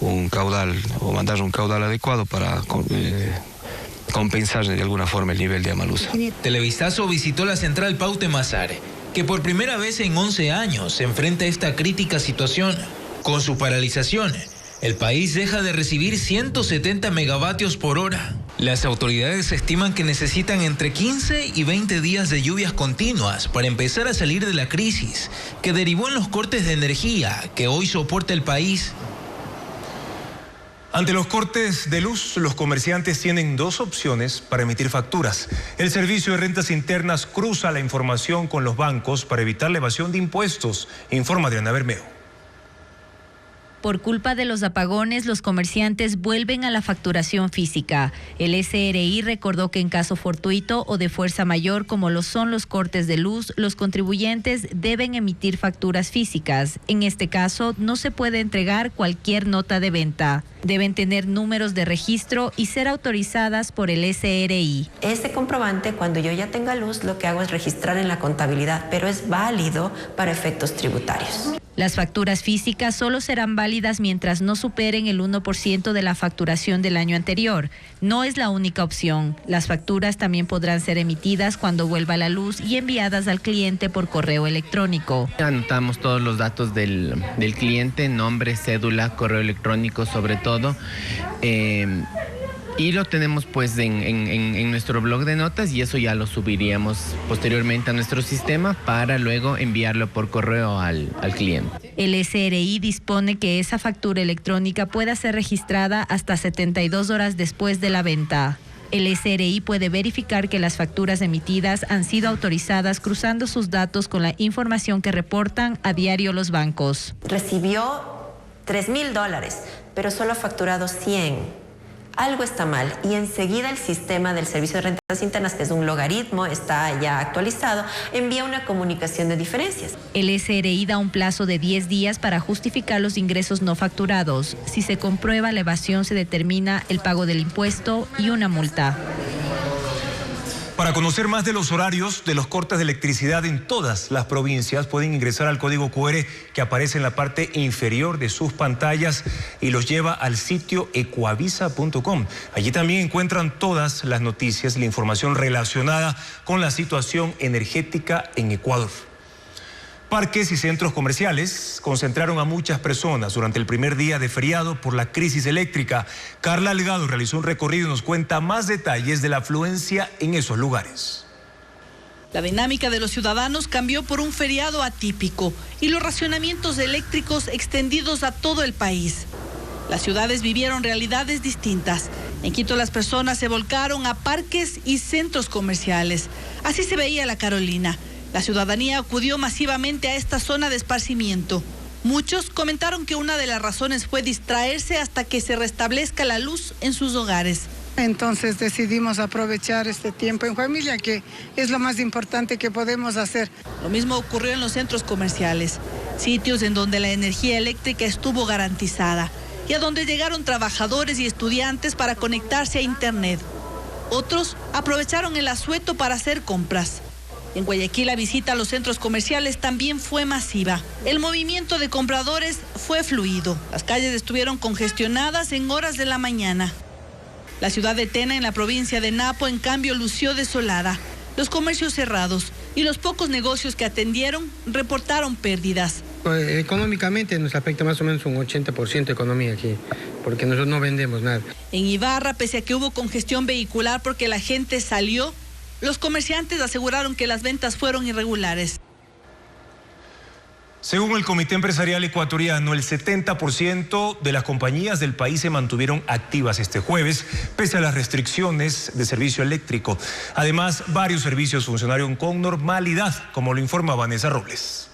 Speaker 9: un caudal o mandar un caudal adecuado para compensar de alguna forma el nivel de Amalusa.
Speaker 2: Televistazo visitó la central Paute Mazar, que por primera vez en 11 años se enfrenta a esta crítica situación. Con su paralización, el país deja de recibir 170 megavatios por hora. Las autoridades estiman que necesitan entre 15 y 20 días de lluvias continuas para empezar a salir de la crisis que derivó en los cortes de energía que hoy soporta el país.
Speaker 1: Ante los cortes de luz, los comerciantes tienen 2 opciones para emitir facturas. El Servicio de Rentas Internas cruza la información con los bancos para evitar la evasión de impuestos, informa Adriana Bermeo.
Speaker 10: Por culpa de los apagones, los comerciantes vuelven a la facturación física. El SRI recordó que en caso fortuito o de fuerza mayor, como lo son los cortes de luz, los contribuyentes deben emitir facturas físicas. En este caso, no se puede entregar cualquier nota de venta. Deben tener números de registro y ser autorizadas por el SRI.
Speaker 12: Este comprobante, cuando yo ya tenga luz, lo que hago es registrar en la contabilidad, pero es válido para efectos tributarios.
Speaker 10: Las facturas físicas solo serán válidas mientras no superen el 1% de la facturación del año anterior. No es la única opción. Las facturas también podrán ser emitidas cuando vuelva la luz y enviadas al cliente por correo electrónico.
Speaker 25: Anotamos todos los datos del cliente, nombre, cédula, correo electrónico sobre todo. Y lo tenemos pues en nuestro blog de notas y eso ya lo subiríamos posteriormente a nuestro sistema para luego enviarlo por correo al cliente.
Speaker 10: El SRI dispone que esa factura electrónica pueda ser registrada hasta 72 horas después de la venta. El SRI puede verificar que las facturas emitidas han sido autorizadas cruzando sus datos con la información que reportan a diario los bancos.
Speaker 12: Recibió $3,000, pero solo ha facturado 100. Algo está mal y enseguida el sistema del Servicio de Rentas Internas, que es un logaritmo, está ya actualizado, envía una comunicación de diferencias.
Speaker 10: El SRI da un plazo de 10 días para justificar los ingresos no facturados. Si se comprueba la evasión, se determina el pago del impuesto y una multa.
Speaker 1: Para conocer más de los horarios de los cortes de electricidad en todas las provincias, pueden ingresar al código QR que aparece en la parte inferior de sus pantallas y los lleva al sitio ecuavisa.com. Allí también encuentran todas las noticias y la información relacionada con la situación energética en Ecuador. Parques y centros comerciales concentraron a muchas personas durante el primer día de feriado por la crisis eléctrica. Carla Algado realizó un recorrido y nos cuenta más detalles de la afluencia en esos lugares.
Speaker 26: La dinámica de los ciudadanos cambió por un feriado atípico y los racionamientos eléctricos extendidos a todo el país. Las ciudades vivieron realidades distintas. En Quito las personas se volcaron a parques y centros comerciales. Así se veía La Carolina. La ciudadanía acudió masivamente a esta zona de esparcimiento. Muchos comentaron que una de las razones fue distraerse hasta que se restablezca la luz en sus hogares.
Speaker 4: Entonces decidimos aprovechar este tiempo en familia, que es lo más importante que podemos hacer.
Speaker 26: Lo mismo ocurrió en los centros comerciales, sitios en donde la energía eléctrica estuvo garantizada y a donde llegaron trabajadores y estudiantes para conectarse a Internet. Otros aprovecharon el asueto para hacer compras. En Guayaquil la visita a los centros comerciales también fue masiva. El movimiento de compradores fue fluido. Las calles estuvieron congestionadas en horas de la mañana. La ciudad de Tena, en la provincia de Napo, en cambio, lució desolada. Los comercios cerrados y los pocos negocios que atendieron reportaron pérdidas.
Speaker 11: Económicamente nos afecta más o menos un 80% de economía aquí, porque nosotros no vendemos nada.
Speaker 26: En Ibarra, pese a que hubo congestión vehicular porque la gente salió, los comerciantes aseguraron que las ventas fueron irregulares.
Speaker 1: Según el Comité Empresarial Ecuatoriano, el 70% de las compañías del país se mantuvieron activas este jueves, pese a las restricciones de servicio eléctrico. Además, varios servicios funcionaron con normalidad, como lo informa Vanessa Robles.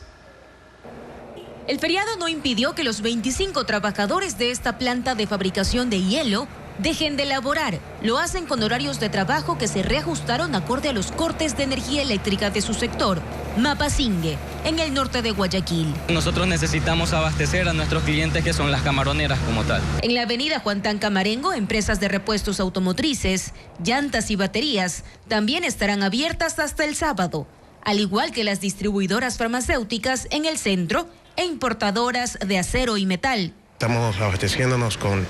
Speaker 14: El feriado no impidió que los 25 trabajadores de esta planta de fabricación de hielo dejen de laborar. Lo hacen con horarios de trabajo que se reajustaron acorde a los cortes de energía eléctrica de su sector, Mapasingue, en el norte de Guayaquil.
Speaker 15: Nosotros necesitamos abastecer a nuestros clientes, que son las camaroneras como tal.
Speaker 14: En la avenida Juan Tancamarengo, empresas de repuestos automotrices, llantas y baterías también estarán abiertas hasta el sábado, al igual que las distribuidoras farmacéuticas en el centro e importadoras de acero y metal.
Speaker 16: Estamos abasteciéndonos con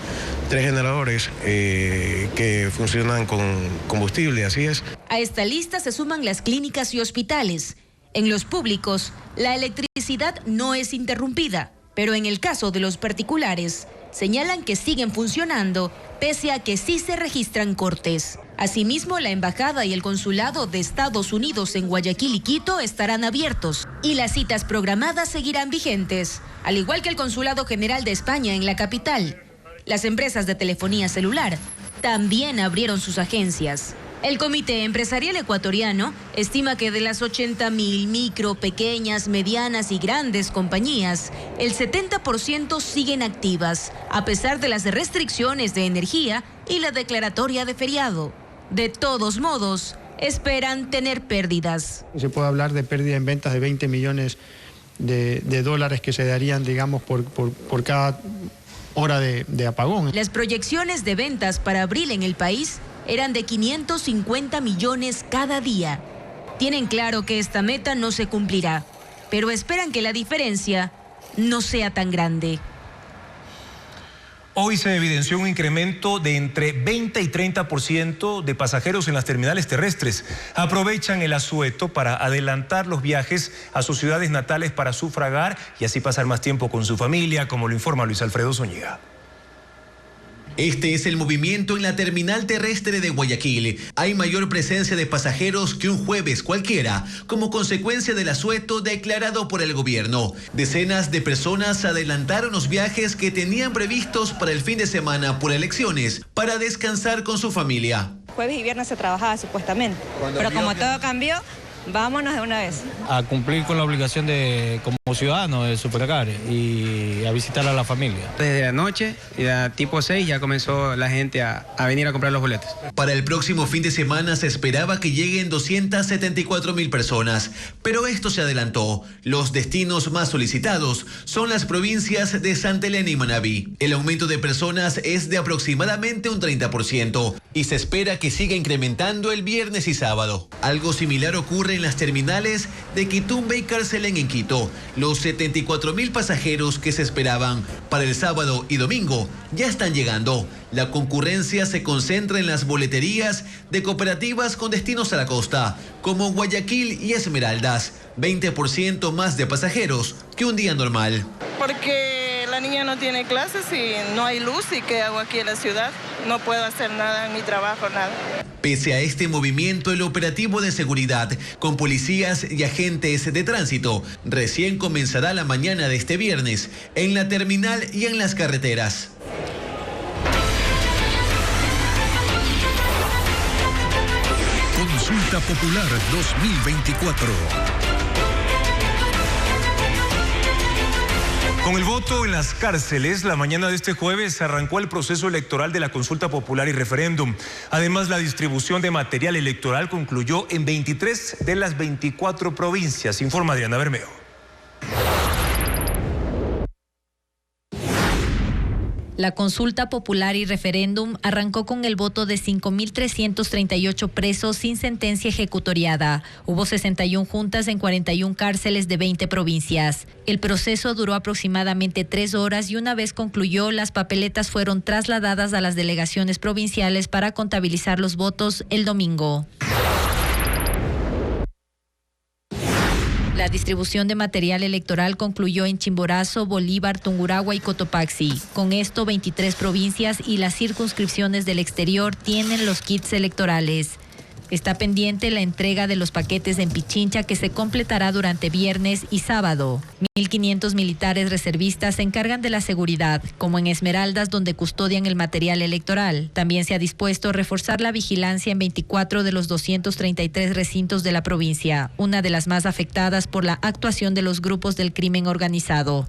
Speaker 16: 3 generadores que funcionan con combustible, así es.
Speaker 14: A esta lista se suman las clínicas y hospitales. En los públicos, la electricidad no es interrumpida, pero en el caso de los particulares, señalan que siguen funcionando, pese a que sí se registran cortes. Asimismo, la embajada y el consulado de Estados Unidos en Guayaquil y Quito estarán abiertos y las citas programadas seguirán vigentes, al igual que el consulado general de España en la capital. Las empresas de telefonía celular también abrieron sus agencias. El Comité Empresarial Ecuatoriano estima que de las 80.000 micro, pequeñas, medianas y grandes compañías, el 70% siguen activas, a pesar de las restricciones de energía y la declaratoria de feriado. De todos modos, esperan tener pérdidas.
Speaker 11: Se puede hablar de pérdida en ventas de 20 millones de dólares que se darían, digamos, por cada hora de apagón.
Speaker 14: Las proyecciones de ventas para abril en el país eran de 550 millones cada día. Tienen claro que esta meta no se cumplirá, pero esperan que la diferencia no sea tan grande.
Speaker 1: Hoy se evidenció un incremento de entre 20 y 30% de pasajeros en las terminales terrestres. Aprovechan el asueto para adelantar los viajes a sus ciudades natales para sufragar y así pasar más tiempo con su familia, como lo informa Luis Alfredo Zúñiga.
Speaker 18: Este es el movimiento en la terminal terrestre de Guayaquil. Hay mayor presencia de pasajeros que un jueves cualquiera, como consecuencia del asueto declarado por el gobierno. Decenas de personas adelantaron los viajes que tenían previstos para el fin de semana por elecciones, para descansar con su familia.
Speaker 27: Jueves y viernes se trabajaba supuestamente, pero como todo cambió, vámonos de una vez.
Speaker 28: A cumplir con la obligación como ciudadano de sufragar y a visitar a la familia.
Speaker 27: Desde anoche, ya tipo 6, ya comenzó la gente a venir a comprar los boletos.
Speaker 18: Para el próximo fin de semana se esperaba que lleguen 274.000 personas, pero esto se adelantó. Los destinos más solicitados son las provincias de Santa Elena y Manabí. El aumento de personas es de aproximadamente un 30% y se espera que siga incrementando el viernes y sábado. Algo similar ocurre en las terminales de Quitumbe y Carcelén en Quito. Los 74.000 pasajeros que se esperaban para el sábado y domingo ya están llegando. La concurrencia se concentra en las boleterías de cooperativas con destinos a la costa, como Guayaquil y Esmeraldas. 20% más de pasajeros que un día normal.
Speaker 29: Porque la niña no tiene clases y no hay luz, ¿y qué hago aquí en la ciudad? No puedo hacer nada en mi trabajo, nada.
Speaker 18: Pese a este movimiento, el operativo de seguridad con policías y agentes de tránsito recién comenzará la mañana de este viernes en la terminal y en las carreteras.
Speaker 8: Consulta Popular 2024.
Speaker 1: Con el voto en las cárceles, la mañana de este jueves arrancó el proceso electoral de la consulta popular y referéndum. Además, la distribución de material electoral concluyó en 23 de las 24 provincias, informa Adriana Bermeo.
Speaker 10: La consulta popular y referéndum arrancó con el voto de 5.338 presos sin sentencia ejecutoriada. Hubo 61 juntas en 41 cárceles de 20 provincias. El proceso duró aproximadamente 3 horas y una vez concluyó, las papeletas fueron trasladadas a las delegaciones provinciales para contabilizar los votos el domingo. La distribución de material electoral concluyó en Chimborazo, Bolívar, Tungurahua y Cotopaxi. Con esto, 23 provincias y las circunscripciones del exterior tienen los kits electorales. Está pendiente la entrega de los paquetes en Pichincha, que se completará durante viernes y sábado. 1.500 militares reservistas se encargan de la seguridad, como en Esmeraldas, donde custodian el material electoral. También se ha dispuesto a reforzar la vigilancia en 24 de los 233 recintos de la provincia, una de las más afectadas por la actuación de los grupos del crimen organizado.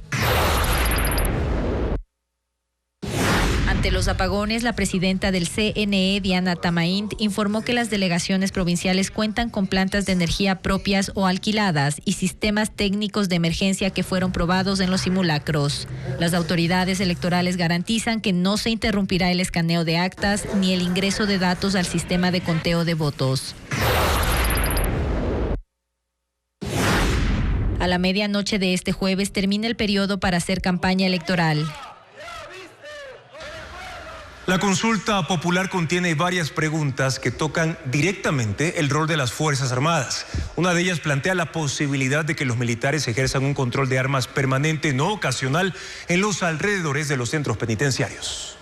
Speaker 10: Ante los apagones, la presidenta del CNE, Diana Tamaint, informó que las delegaciones provinciales cuentan con plantas de energía propias o alquiladas y sistemas técnicos de emergencia que fueron probados en los simulacros. Las autoridades electorales garantizan que no se interrumpirá el escaneo de actas ni el ingreso de datos al sistema de conteo de votos. A la medianoche de este jueves termina el periodo para hacer campaña electoral.
Speaker 1: La consulta popular contiene varias preguntas que tocan directamente el rol de las Fuerzas Armadas. Una de ellas plantea la posibilidad de que los militares ejerzan un control de armas permanente, no ocasional, en los alrededores de los centros penitenciarios.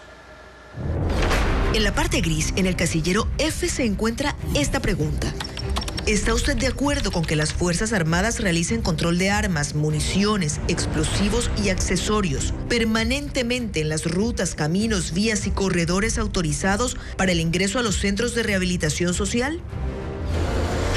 Speaker 5: En la parte gris, en el casillero F, se encuentra esta pregunta. ¿Está usted de acuerdo con que las Fuerzas Armadas realicen control de armas, municiones, explosivos y accesorios permanentemente en las rutas, caminos, vías y corredores autorizados para el ingreso a los centros de rehabilitación social?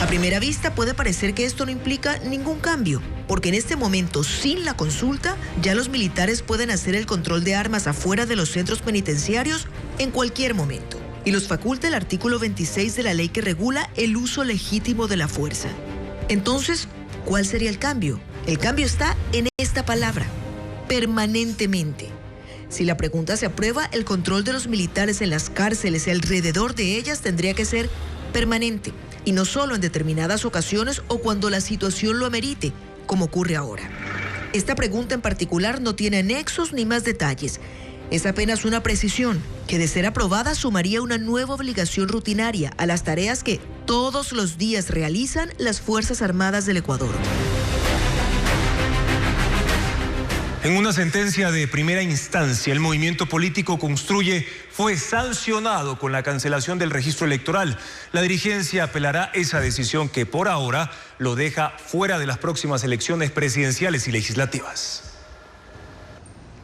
Speaker 5: A primera vista puede parecer que esto no implica ningún cambio, porque en este momento, sin la consulta, ya los militares pueden hacer el control de armas afuera de los centros penitenciarios en cualquier momento. Y los faculta el artículo 26 de la ley que regula el uso legítimo de la fuerza. Entonces, ¿cuál sería el cambio? El cambio está en esta palabra: permanentemente. Si la pregunta se aprueba, el control de los militares en las cárceles y alrededor de ellas tendría que ser permanente, y no solo en determinadas ocasiones o cuando la situación lo amerite, como ocurre ahora. Esta pregunta en particular no tiene anexos ni más detalles. Es apenas una precisión que, de ser aprobada, sumaría una nueva obligación rutinaria a las tareas que todos los días realizan las Fuerzas Armadas del Ecuador.
Speaker 1: En una sentencia de primera instancia, el movimiento político Construye fue sancionado con la cancelación del registro electoral. La dirigencia apelará esa decisión que por ahora lo deja fuera de las próximas elecciones presidenciales y legislativas.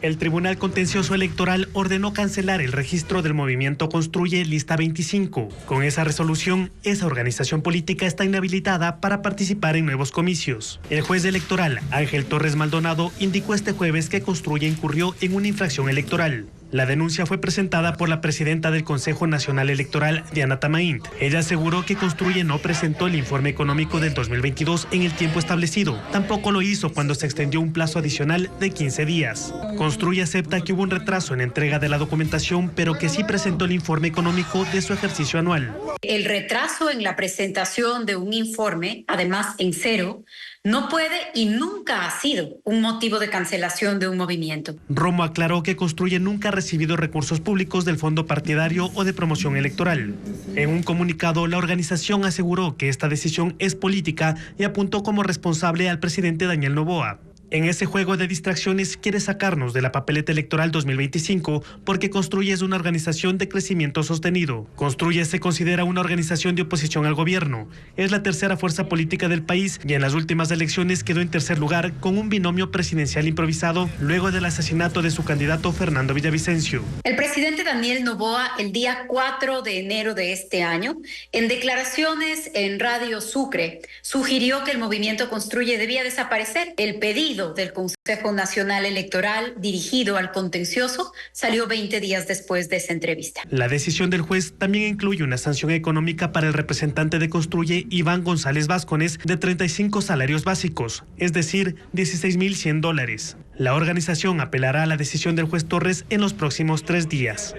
Speaker 13: El Tribunal Contencioso Electoral ordenó cancelar el registro del movimiento Construye Lista 25. Con esa resolución, esa organización política está inhabilitada para participar en nuevos comicios. El juez electoral, Ángel Torres Maldonado, indicó este jueves que Construye incurrió en una infracción electoral. La denuncia fue presentada por la presidenta del Consejo Nacional Electoral, Diana Tamaint. Ella aseguró que Construye no presentó el informe económico del 2022 en el tiempo establecido. Tampoco lo hizo cuando se extendió un plazo adicional de 15 días. Construye acepta que hubo un retraso en la entrega de la documentación, pero que sí presentó el informe económico de su ejercicio anual.
Speaker 17: El retraso en la presentación de un informe, además en cero, no puede y nunca ha sido un motivo de cancelación de un movimiento.
Speaker 13: Romo aclaró que Construye nunca ha recibido recursos públicos del fondo partidario o de promoción electoral. En un comunicado, la organización aseguró que esta decisión es política y apuntó como responsable al presidente Daniel Noboa. En ese juego de distracciones quiere sacarnos de la papeleta electoral 2025 porque Construye es una organización de crecimiento sostenido. Construye se considera una organización de oposición al gobierno. Es la tercera fuerza política del país y en las últimas elecciones quedó en tercer lugar con un binomio presidencial improvisado luego del asesinato de su candidato Fernando Villavicencio.
Speaker 17: El presidente Daniel Noboa, el día 4 de enero de este año, en declaraciones en Radio Sucre, sugirió que el movimiento Construye debía desaparecer. El pedido del Consejo Nacional Electoral dirigido al contencioso salió 20 días después de esa entrevista.
Speaker 13: La decisión del juez también incluye una sanción económica para el representante de Construye, Iván González Vázquez, de 35 salarios básicos, es decir, $16,100. La organización apelará a la decisión del juez Torres en los próximos 3 días.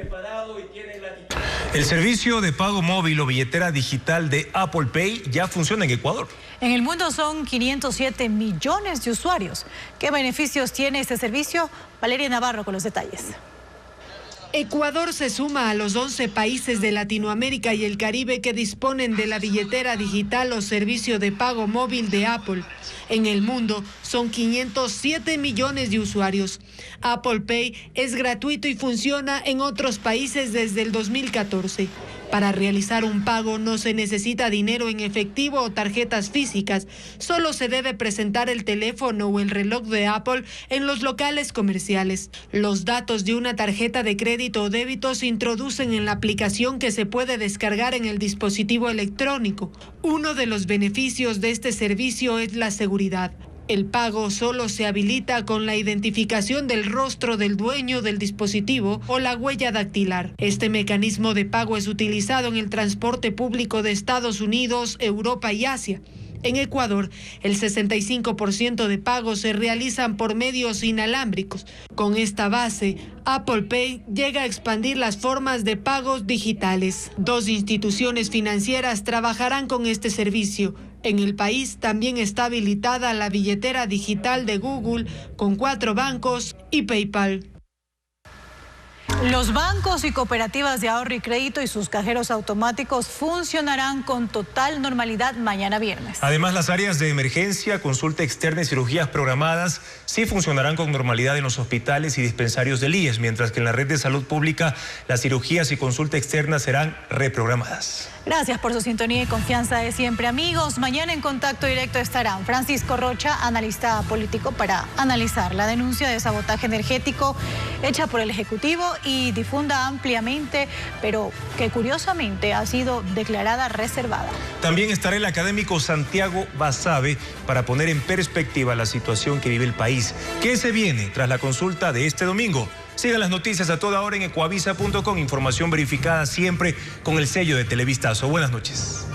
Speaker 1: El servicio de pago móvil o billetera digital de Apple Pay ya funciona en Ecuador.
Speaker 3: En el mundo son 507 millones de usuarios. ¿Qué beneficios tiene este servicio? Valeria Navarro con los detalles.
Speaker 6: Ecuador se suma a los 11 países de Latinoamérica y el Caribe que disponen de la billetera digital o servicio de pago móvil de Apple. En el mundo son 507 millones de usuarios. Apple Pay es gratuito y funciona en otros países desde el 2014. Para realizar un pago no se necesita dinero en efectivo o tarjetas físicas. Solo se debe presentar el teléfono o el reloj de Apple en los locales comerciales. Los datos de una tarjeta de crédito o débito se introducen en la aplicación que se puede descargar en el dispositivo electrónico. Uno de los beneficios de este servicio es la seguridad. El pago solo se habilita con la identificación del rostro del dueño del dispositivo o la huella dactilar. Este mecanismo de pago es utilizado en el transporte público de Estados Unidos, Europa y Asia. En Ecuador, el 65% de pagos se realizan por medios inalámbricos. Con esta base, Apple Pay llega a expandir las formas de pagos digitales. 2 instituciones financieras trabajarán con este servicio. En el país también está habilitada la billetera digital de Google con 4 bancos y PayPal.
Speaker 3: Los bancos y cooperativas de ahorro y crédito y sus cajeros automáticos funcionarán con total normalidad mañana viernes.
Speaker 1: Además, las áreas de emergencia, consulta externa y cirugías programadas sí funcionarán con normalidad en los hospitales y dispensarios del IES, mientras que en la red de salud pública las cirugías y consulta externa serán reprogramadas.
Speaker 3: Gracias por su sintonía y confianza de siempre, amigos. Mañana en Contacto Directo estarán Francisco Rocha, analista político, para analizar la denuncia de sabotaje energético hecha por el Ejecutivo y difunda ampliamente, pero que curiosamente ha sido declarada reservada.
Speaker 1: También estará el académico Santiago Basabe para poner en perspectiva la situación que vive el país. ¿Qué se viene tras la consulta de este domingo? Sigan las noticias a toda hora en ecuavisa.com. Información verificada siempre con el sello de Televistazo. Buenas noches.